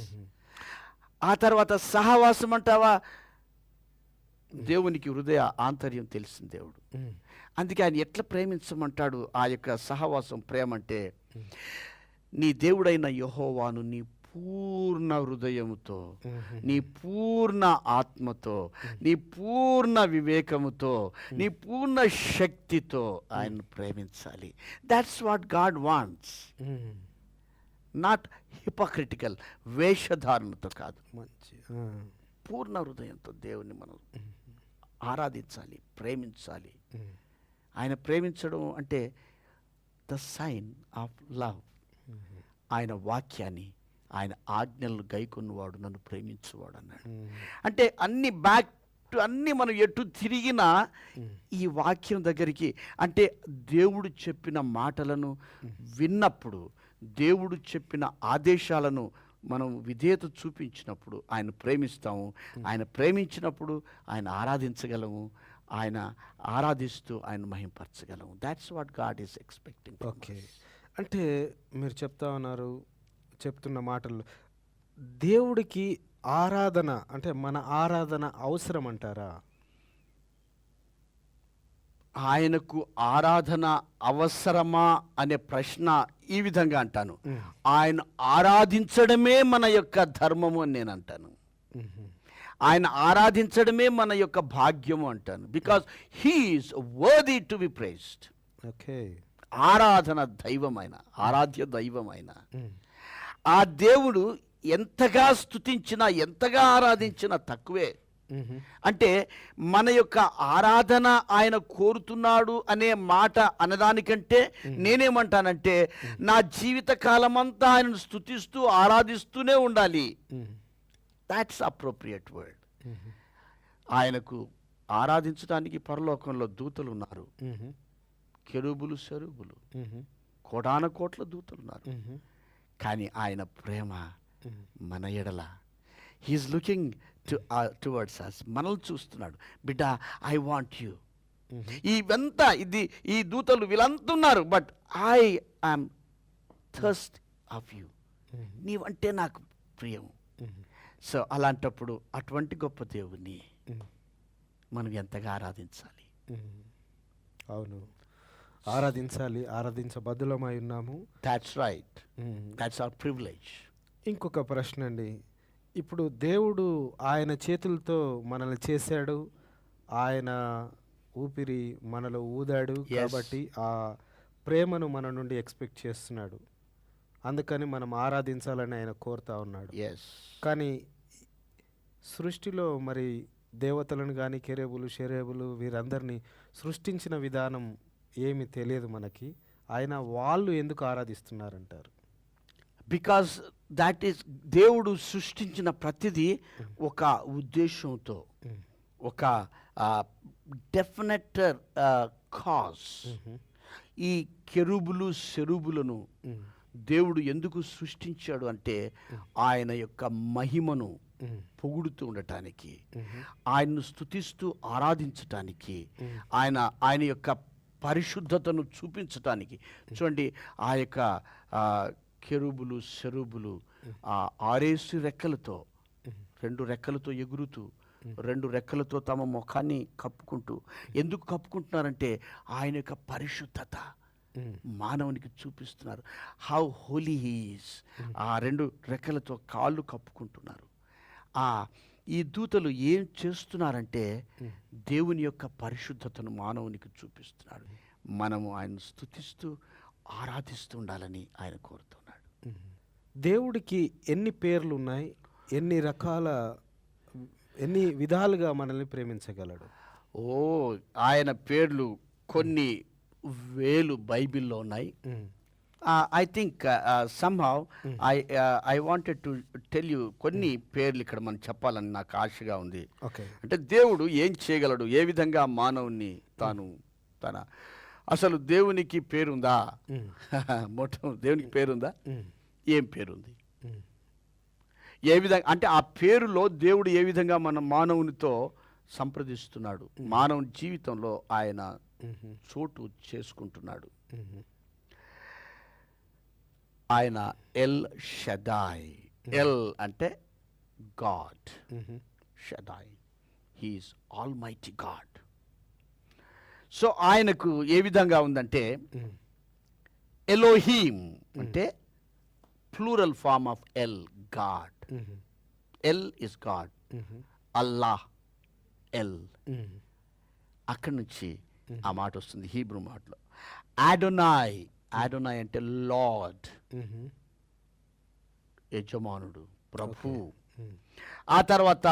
ఆ తర్వాత సహవాసం అంటావా, దేవునికి హృదయ ఆంతర్యం తెలిసిన దేవుడు. అందుకే ఆయన ఎట్లా ప్రేమించమంటాడు. ఆ యొక్క సహవాసం ప్రేమ అంటే, నీ దేవుడైన యెహోవాను నీ పూర్ణ హృదయముతో, నీ పూర్ణ ఆత్మతో, నీ పూర్ణ వివేకముతో, నీ పూర్ణ శక్తితో ఆయన ప్రేమించాలి. That's what God wants. Not hypocritical, వేషధారణతో కాదు, మంచి పూర్ణ హృదయంతో దేవుని మనం ఆరాధించాలి, ప్రేమించాలి. ఆయన ప్రేమించడం అంటే ద సైన్ ఆఫ్ లవ్. ఆయన వాక్యాన్ని, ఆయన ఆజ్ఞలను గైకొన్నవాడు నన్ను ప్రేమించువాడు అన్నాడు. అంటే అన్ని బ్యాక్ టు అన్ని మనం ఎటు తిరిగినా ఈ వాక్యం దగ్గరికి, అంటే దేవుడు చెప్పిన మాటలను విన్నప్పుడు, దేవుడు చెప్పిన ఆదేశాలను మనం విధేయత చూపించినప్పుడు ఆయన ప్రేమిస్తాము. ఆయన ప్రేమించినప్పుడు ఆయన ఆరాధించగలము, ఆయన ఆరాధిస్తూ ఆయన మహింపరచగలము. That's what God is expecting. Okay, అంటే మీరు చెప్తున్న మాటలు దేవుడికి ఆరాధన అంటే మన ఆరాధన అవసరం అంటారా? ఆయనకు ఆరాధన అవసరమా అనే ప్రశ్న ఈ విధంగా అంటాను. ఆయన ఆరాధించడమే మన యొక్క ధర్మము అని నేను అంటాను. ఆయన ఆరాధించడమే మన యొక్క భాగ్యము అంటాను. Because he is worthy to be praised. Okay, ఆరాధన దైవమైన, ఆరాధ్య దైవమైన ఆ దేవుడు ఎంతగా స్తుతించినా, ఎంతగా ఆరాధించినా తక్కువే. అంటే మన యొక్క ఆరాధన ఆయన కోరుతున్నాడు అనే మాట అనడానికంటే నేనేమంటానంటే, నా జీవిత కాలమంతా ఆయనను స్తుతిస్తూ ఆరాధిస్తూనే ఉండాలి. That's appropriate word. ఆయనకు ఆరాధించడానికి పరలోకంలో దూతలు ఉన్నారు, కెరూబులు, సెరూబులు, కోటాన కోట్ల దూతలు ఉన్నారు. కానీ ఆయన ప్రేమ మన ఎడల, హీఈస్ లుకింగ్ టువర్డ్స్ అస్, మనల్ని చూస్తున్నాడు. బిడ్డ, ఐ వాంట్ యూ. ఇవంతా ఈ దూతలు వీళ్ళంతా ఉన్నారు, but I am thirst of you. నీవంటే నాకు ప్రియం. సో అలాంటప్పుడు అటువంటి గొప్ప దేవుని మనం ఎంతగా ఆరాధించాలి. అవును, ఆరాధించాలి, ఆరాధించబద్దులమై ఉన్నాము. That's right, that's our privilege. ఇంకొక ప్రశ్న అండి, ఇప్పుడు దేవుడు ఆయన చేతులతో మనల్ని చేశాడు, ఆయన ఊపిరి మనలో ఊదాడు. కాబట్టి ఆ ప్రేమను మన నుండి ఎక్స్పెక్ట్ చేస్తున్నాడు. అందుకని మనం ఆరాధించాలని ఆయన కోరుతా ఉన్నాడు. కానీ సృష్టిలో మరి దేవతలను కానీ, కెరూబులు, షెరేబులు వీరందరినీ సృష్టించిన విధానం ఏమి తెలియదు మనకి. ఆయన వాళ్ళు ఎందుకు ఆరాధిస్తున్నారంటారు? బికాస్ దాట్ ఈస్, దేవుడు సృష్టించిన ప్రతిదీ ఒక ఉద్దేశంతో, ఒక డెఫినెట్ కాజ్. ఈ కెరూబులు, సెరూబులను దేవుడు ఎందుకు సృష్టించాడు అంటే, ఆయన యొక్క మహిమను పొగుడుతూ ఉండటానికి, ఆయన్ను స్తుతిస్తూ ఆరాధించటానికి, ఆయన యొక్క పరిశుద్ధతను చూపించటానికి. చూడండి, ఆ యొక్క కెరూబులు, సెరూబులు ఆరేసు రెక్కలతో, 2 రెక్కలతో ఎగురుతూ, 2 రెక్కలతో తమ ముఖాన్ని కప్పుకుంటూ, ఎందుకు కప్పుకుంటున్నారంటే ఆయన యొక్క పరిశుద్ధత మానవునికి చూపిస్తున్నారు. How holy he is. ఆ 2 రెక్కలతో కాళ్ళు కప్పుకుంటున్నారు. ఈ దూతలు ఏం చేస్తున్నారంటే దేవుని యొక్క పరిశుద్ధతను మానవునికి చూపిస్తున్నారు. మనము ఆయన స్తుతిస్తూ ఆరాధిస్తూ ఉండాలని ఆయన కోరుతున్నాడు. దేవుడికి ఎన్ని పేర్లు ఉన్నాయి, ఎన్ని విధాలుగా మనల్ని ప్రేమించగలడు? ఆయన పేర్లు కొన్ని వేలు బైబిల్లో ఉన్నాయి. I think somehow I wanted to tell you కొన్ని పేర్లు ఇక్కడ మనం చెప్పాలని నాకు ఆశగా ఉంది. అంటే దేవుడు ఏం చేయగలడు, ఏ విధంగా మానవుని తన అసలు దేవునికి పేరుందా? దేవునికి పేరుందా? ఏం పేరుంది? ఏ విధంగా అంటే ఆ పేరులో దేవుడు ఏ విధంగా మన మానవునితో సంప్రదిస్తున్నాడు, మానవుని జీవితంలో ఆయన చోటు చేసుకుంటున్నాడు. ఆయన ఎల్ షదాయ్. ఎల్ అంటే God, Shaddai, he is almighty God. So ఆయనకు ఏ విధంగా ఉందంటే ఎలోహీమ్ అంటే plural form of El, God. El is God, Allah El. అక్కడి నుంచి ఆ మాట వస్తుంది హీబ్రూ మాటలో. అడోనాయ్, అడోనాయ్ అంటే లార్డ్, యజమానుడు, ప్రభు. ఆ తర్వాత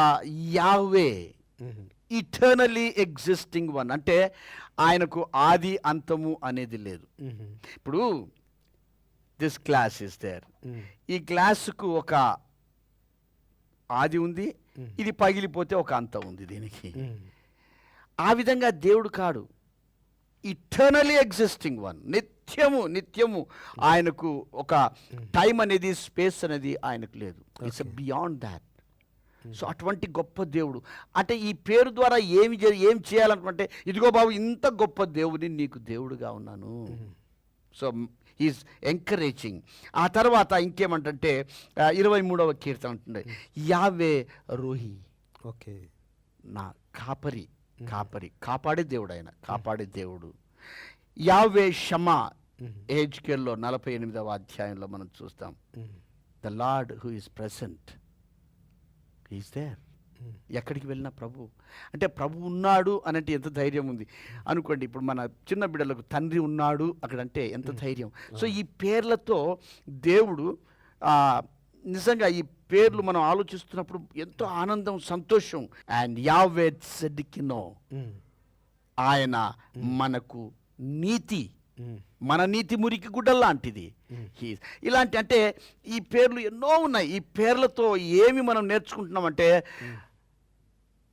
యాహ్వే, ఇటర్నలీ ఎగ్జిస్టింగ్ వన్, అంటే ఆయనకు ఆది అంతము అనేది లేదు. ఇప్పుడు దిస్ గ్లాస్ ఇస్ దేర్, ఈ గ్లాసుకు ఒక ఆది ఉంది, ఇది పగిలిపోతే ఒక అంతం ఉంది దీనికి. ఆ విధంగా దేవుడు కాడు, ఇటర్నలీ ఎగ్జిస్టింగ్ వన్, నిత్యము ఆయనకు ఒక టైం అనేది, స్పేస్ అనేది ఆయనకు లేదు. It's beyond that. సో అటువంటి గొప్ప దేవుడు. అంటే ఈ పేరు ద్వారా ఏం చేయాలనుకుంటే, ఇదిగో బాబు ఇంత గొప్ప దేవుడిని నీకు దేవుడుగా ఉన్నాను. So is encouraging. ఆ తర్వాత ఇంకేమంటే 23వ కీర్తన అంటుండే, యావే రోహి, ఓకే, నా కాపరి, కాపాడే దేవుడు, ఆయన కాపాడే దేవుడు. యావే షమా, హెజ్కేల్లో 48వ అధ్యాయంలో మనం చూస్తాం, the Lord who is present, is there. ఎక్కడికి వెళ్ళినా ప్రభు, అంటే ప్రభు ఉన్నాడు అనంటే ఎంత ధైర్యం ఉంది అనుకోండి. ఇప్పుడు మన చిన్న బిడ్డలకు తండ్రి ఉన్నాడు అక్కడంటే ఎంత ధైర్యం. సో ఈ పేర్లతో దేవుడు నిజంగా ఈ పేర్లు మనం ఆలోచిస్తున్నప్పుడు ఎంతో ఆనందం, సంతోషం. అండ్ యావే సెడ్కినో, ఆయన మనకు నీతి, మన నీతి మురికి గుడ్డ లాంటిది. ఇలాంటి అంటే ఈ పేర్లు ఎన్నో ఉన్నాయి. ఈ పేర్లతో ఏమి మనం నేర్చుకుంటున్నామంటే,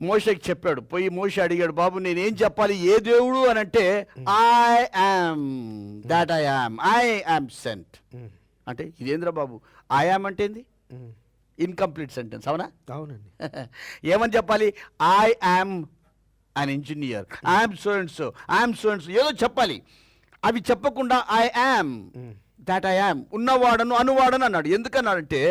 మోషేకి చెప్పాడు, పోయి మోషే అడిగాడు, బాబు నేనేం చెప్పాలి, ఏ దేవుడు అని అంటే, I am that I am sent. అంటే ఇదేంద్రా బాబు, ఐ యామ్ అంటే ఏంది? ఇన్కంప్లీట్ సెంటెన్స్, అవునా? అవునండి. ఏమని చెప్పాలి? I am an engineer, I'm so and so, I'm so and so, ఏదో చెప్పాలి. అవి చెప్పకుండా I am that I am, ఉన్నవాడను అనువాడను అన్నాడు. ఎందుకన్నాడంటే,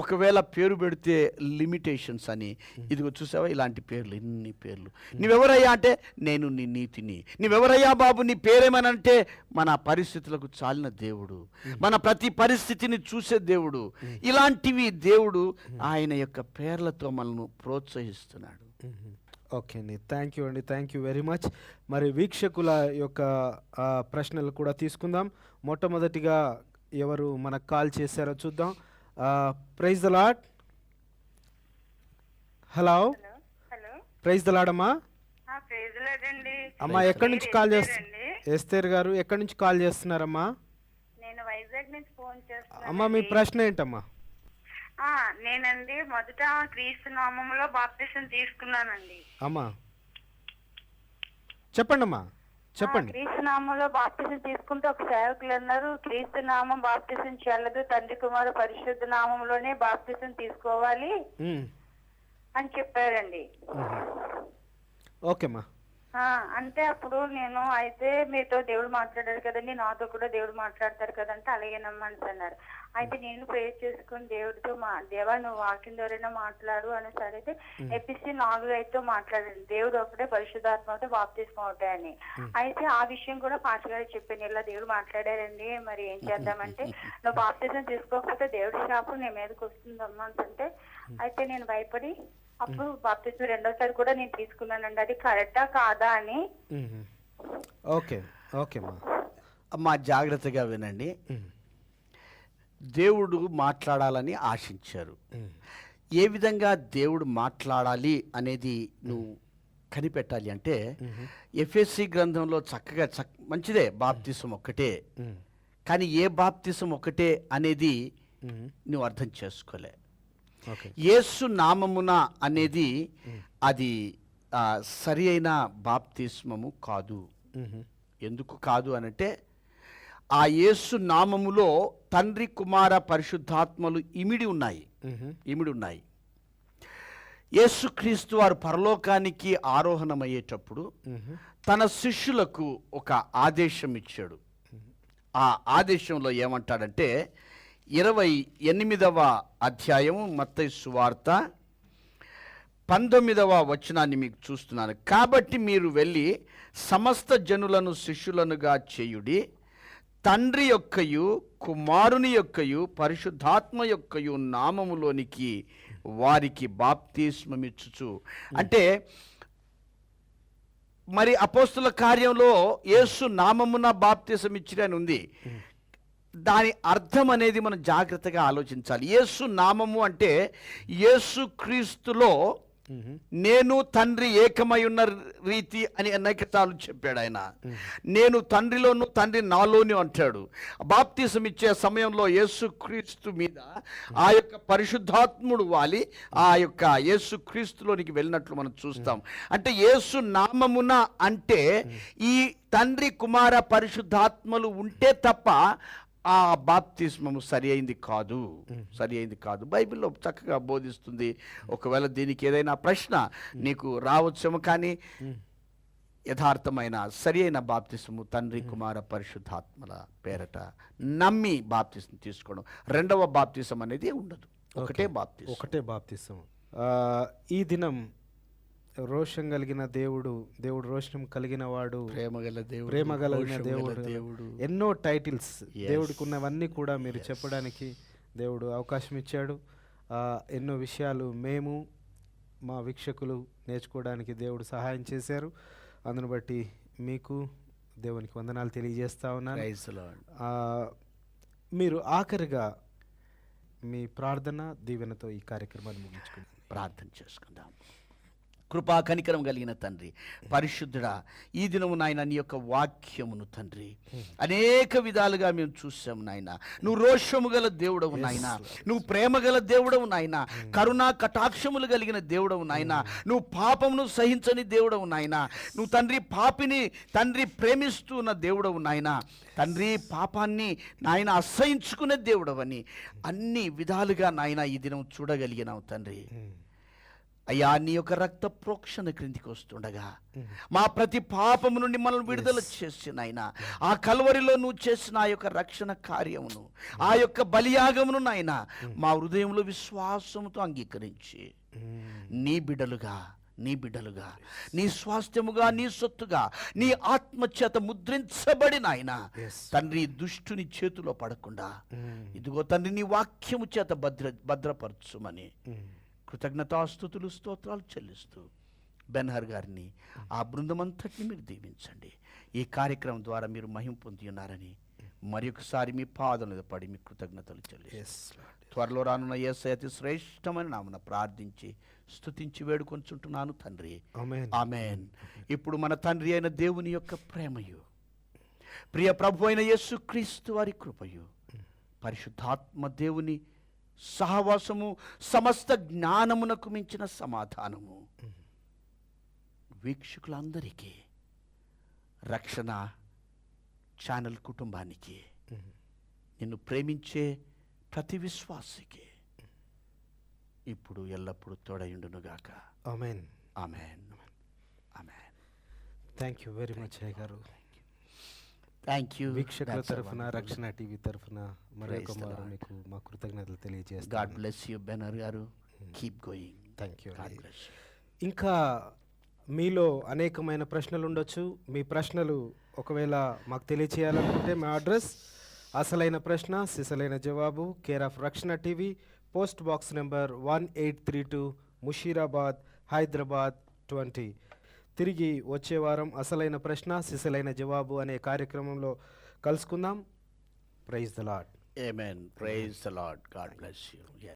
ఒకవేళ పేరు పెడితే లిమిటేషన్స్ అని. ఇదిగో చూసావా ఇలాంటి పేర్లు, ఎన్ని పేర్లు. నువ్వెవరయ్యా అంటే, నేను నీ నీతిని. నువ్వెవరయ్యా బాబు, నీ పేరేమనంటే, మన పరిస్థితులకు చాలిన దేవుడు, మన ప్రతి పరిస్థితిని చూసే దేవుడు. ఇలాంటివి దేవుడు ఆయన యొక్క పేర్లతో మనల్ని ప్రోత్సహిస్తున్నాడు. ఓకే అండి, థ్యాంక్ యూ అండి, థ్యాంక్ యూ వెరీ మచ్. మరి వీక్షకుల యొక్క ప్రశ్నలు కూడా తీసుకుందాం. మొట్టమొదటిగా ఎవరు మనకు కాల్ చేశారో చూద్దాం. Praise the Lord. Hello, praise the Lord అమ్మా. అమ్మా ఎక్కడి నుంచి కాల్ చేస్తున్నారు? ఎస్తేర్ గారు ఎక్కడి నుంచి కాల్ చేస్తున్నారమ్మా? నేను వైజాగ్ నుంచి ఫోన్ చేస్తున్నాను. అమ్మా మీ ప్రశ్న ఏంటమ్మా? నేనండి మొదట క్రీస్తు నామములో బాప్తిసం తీసుకున్నానండి. అమ్మా చెప్పండి అమ్మా, చెప్పండి. క్రీస్తు నామంలో బాప్తిసం తీసుకుంటే ఒక సేవకులు అన్నారు, క్రీస్తు నామం బాప్తిసం చెల్లదు, తండ్రి కుమారు పరిశుద్ధ నామంలోనే బాప్తిసం తీసుకోవాలి అని చెప్పారండి. ఓకేమ్మా. అంటే అప్పుడు నేను అయితే మీతో దేవుడు మాట్లాడారు కదండి, నాతో కూడా దేవుడు మాట్లాడతారు కదంటే అలాగేనమ్మా అన్నారు. అయితే నేను ప్రేయర్ చేసుకుని దేవుడితో దేవా నువ్వు వాక్యం ద్వారైనా మాట్లాడు అనేసి అయితే ఎపిసి 4:5తో మాట్లాడండి, దేవుడు ఒకటే పరిశుద్ధాత్మతో బాప్తిస్మం అవుతాయని. అయితే ఆ విషయం కూడా పాస్టర్ గారికి చెప్పాను, ఇలా దేవుడు మాట్లాడారండి, మరి ఏం చేద్దామంటే, నువ్వు బాప్తిజం తీసుకోకపోతే దేవుడి శాపం నీ మీదకి వస్తుందమ్మా అంటే, అయితే నేను భయపడి అప్పుడు బాప్తిజం రెండోసారి కూడా నేను తీసుకున్నానండి. అది కరెక్టా కాదా అని. ఓకే ఓకే అమ్మా. అమ్మా జాగ్రత్తగా వినండి. దేవుడు మాట్లాడాలని ఆశించారు. ఏ విధంగా దేవుడు మాట్లాడాలి అనేది నువ్వు కనిపెట్టాలి అంటే ఎఫెసీ గ్రంథంలో చక్కగా మంచిదే బాప్తిసం ఒక్కటే, కానీ ఏ బాప్తిసం ఒక్కటే అనేది నువ్వు అర్థం చేసుకోలే. యేసు నామమున అనేది అది సరి అయిన బాప్తిస్మము కాదు. ఎందుకు కాదు అనంటే ఆ యేసు నామములో తండ్రి కుమార పరిశుద్ధాత్మలు ఇమిడి ఉన్నాయి. యేసుక్రీస్తు వారు పరలోకానికి ఆరోహణమయ్యేటప్పుడు తన శిష్యులకు ఒక ఆదేశం ఇచ్చాడు. ఆ ఆదేశంలో ఏమంటాడంటే 28వ అధ్యాయం మత్తయి సువార్త 19వ వచనాన్ని మీకు చూస్తున్నాను. కాబట్టి మీరు వెళ్ళి సమస్త జనులను శిష్యులనుగా చేయుడి, తండ్రి యొక్కయు కుమారుని యొక్కయు పరిశుద్ధాత్మ యొక్కయు నామములోనికి వారికి బాప్తిస్మమిచ్చుచు. అంటే మరి అపోస్తుల కార్యంలో యేసు నామమున బాప్తిసం ఇచ్చిరని ఉంది. దాని అర్థం అనేది మనం జాగ్రత్తగా ఆలోచించాలి. యేసు నామము అంటే యేసు క్రీస్తులో నేను తండ్రి ఏకమై ఉన్న రీతి అని అనేకసార్లు చెప్పాడు ఆయన. నేను తండ్రిలోను తండ్రి నాలోను అంటాడు. బాప్తిసం ఇచ్చే సమయంలో యేసు క్రీస్తు మీద ఆ యొక్క పరిశుద్ధాత్ముడు వాలి ఆ యొక్క యేసు క్రీస్తులోనికి వెళ్ళినట్లు మనం చూస్తాం. అంటే యేసు నామమున అంటే ఈ తండ్రి కుమార పరిశుద్ధాత్మలు ఉంటే తప్ప ఆ బాప్తిస్మము సరి అయింది కాదు. బైబిల్లో చక్కగా బోధిస్తుంది. ఒకవేళ దీనికి ఏదైనా ప్రశ్న నీకు రావచ్చేమో, కానీ యథార్థమైన సరి అయిన బాప్తిస్మము తండ్రి కుమార పరిశుద్ధాత్మల పేరట నమ్మి బాప్తిస్మం తీసుకోవడం. రెండవ బాప్తిసం అనేది ఉండదు, ఒకటే బాప్తిసం. ఈ దినం రోషం కలిగిన దేవుడు రోషం కలిగిన వాడు, ప్రేమ కలిగిన దేవుడు, ఎన్నో టైటిల్స్ దేవుడికి ఉన్నవన్నీ కూడా మీరు చెప్పడానికి దేవుడు అవకాశం ఇచ్చాడు. ఎన్నో విషయాలు మేము మా వీక్షకులు నేర్చుకోవడానికి దేవుడు సహాయం చేశారు. అందును బట్టి మీకు దేవునికి వందనాలు తెలియజేస్తా ఉన్నాను. మీరు ఆఖరిగా మీ ప్రార్థన దీవెనతో ఈ కార్యక్రమాన్ని ముగించుకుందాం. ప్రార్థన చేసుకుందాం. కృపా కనికరం కలిగిన తండ్రి, పరిశుద్ధుడా, ఈ దినము నాయన నీ యొక్క వాక్యమును తండ్రి అనేక విధాలుగా మేము చూసాము నాయన. నువ్వు రోషము గల దేవుడవు నాయన, నువ్వు ప్రేమ గల దేవుడవు నాయన, కరుణా కటాక్షములు కలిగిన దేవుడవు నాయన, నువ్వు పాపమును సహించని దేవుడవు నాయన, నువ్వు తండ్రి పాపిని తండ్రి ప్రేమిస్తూ ఉన్న దేవుడవు నాయన, తండ్రి పాపాన్ని నాయన అసహించుకునే దేవుడవని అన్ని విధాలుగా నాయన ఈ దినం చూడగలిగినావు తండ్రి. అయ్యా, నీ యొక్క రక్త ప్రోక్షణ క్రిందికి వస్తుండగా మా ప్రతి పాపము నుండి మనల్ని విడుదల చేసిన ఆయన ఆ కల్వరిలో నువ్వు చేసిన ఆ యొక్క రక్షణ కార్యమును, ఆ యొక్క బలియాగమును నాయన మా హృదయంలో విశ్వాసముతో అంగీకరించి నీ బిడ్డలుగా నీ స్వాస్థ్యముగా, నీ సొత్తుగా, నీ ఆత్మచేత ముద్రించబడిన ఆయన తండ్రి దుష్టుని చేతిలో పడకుండా ఇదిగో తండ్రి నీ వాక్యము చేత భద్రపరచుమని కృతజ్ఞతాస్తుతులు స్తోత్రాలు చెల్లిస్తూ బెన్హర్ గారిని ఆ బృందమంతటిని మీరు దీవించండి. ఈ కార్యక్రమం ద్వారా మీరు మహిమ పొంది ఉన్నారని మరొకసారి మీ పాదం మీద పడి మీ కృతజ్ఞతలు చెల్లిస్తూ త్వరలో రానున్న యేసయ్య అతి శ్రేష్టమైన నామమున ప్రార్థించి స్తుతించి వేడుకొంచుంటున్నాను తండ్రి. ఆమేన్. ఇప్పుడు మన తండ్రి అయిన దేవుని యొక్క ప్రేమయు, ప్రియ ప్రభు అయిన యేసుక్రీస్తు వారి కృపయు, పరిశుద్ధాత్మ దేవుని సహవాసము, సమస్త జ్ఞానమునకు మించిన సమాధానము వీక్షకులందరికీ, రక్షణ ఛానల్ కుటుంబానికి, నిన్ను ప్రేమించే ప్రతి విశ్వాసికి ఇప్పుడు ఎల్లప్పుడూ తోడయుండునుగాక. ఆమేన్. Amen. Amen. Thank you very much అయ్య గారు. Thank you. వీక్షకుల తరఫున, రక్షణ టీవీ తరఫున మరొక మారు మీకు మా కృతజ్ఞతలు తెలియజేస్తాను. గాడ్ బ్లెస్ యూ బెనర్ గారు. Keep going. Thank you. God bless you. ఇంకా మీలో అనేకమైన ప్రశ్నలు ఉండొచ్చు. మీ ప్రశ్నలు ఒకవేళ మాకు తెలియచేయాలనుకుంటే మా అడ్రస్ అసలైన ప్రశ్న సిసలైన జవాబు, కేర్ ఆఫ్ రక్షణ TV, post box number 1832, Musheerabad, Hyderabad 20. తిరిగి వచ్చే వారం అసలైన ప్రశ్న సిసలైన జవాబు అనే కార్యక్రమంలో కలుసుకుందాం. Praise the Lord. Amen. Praise the Lord. God bless you. Yes.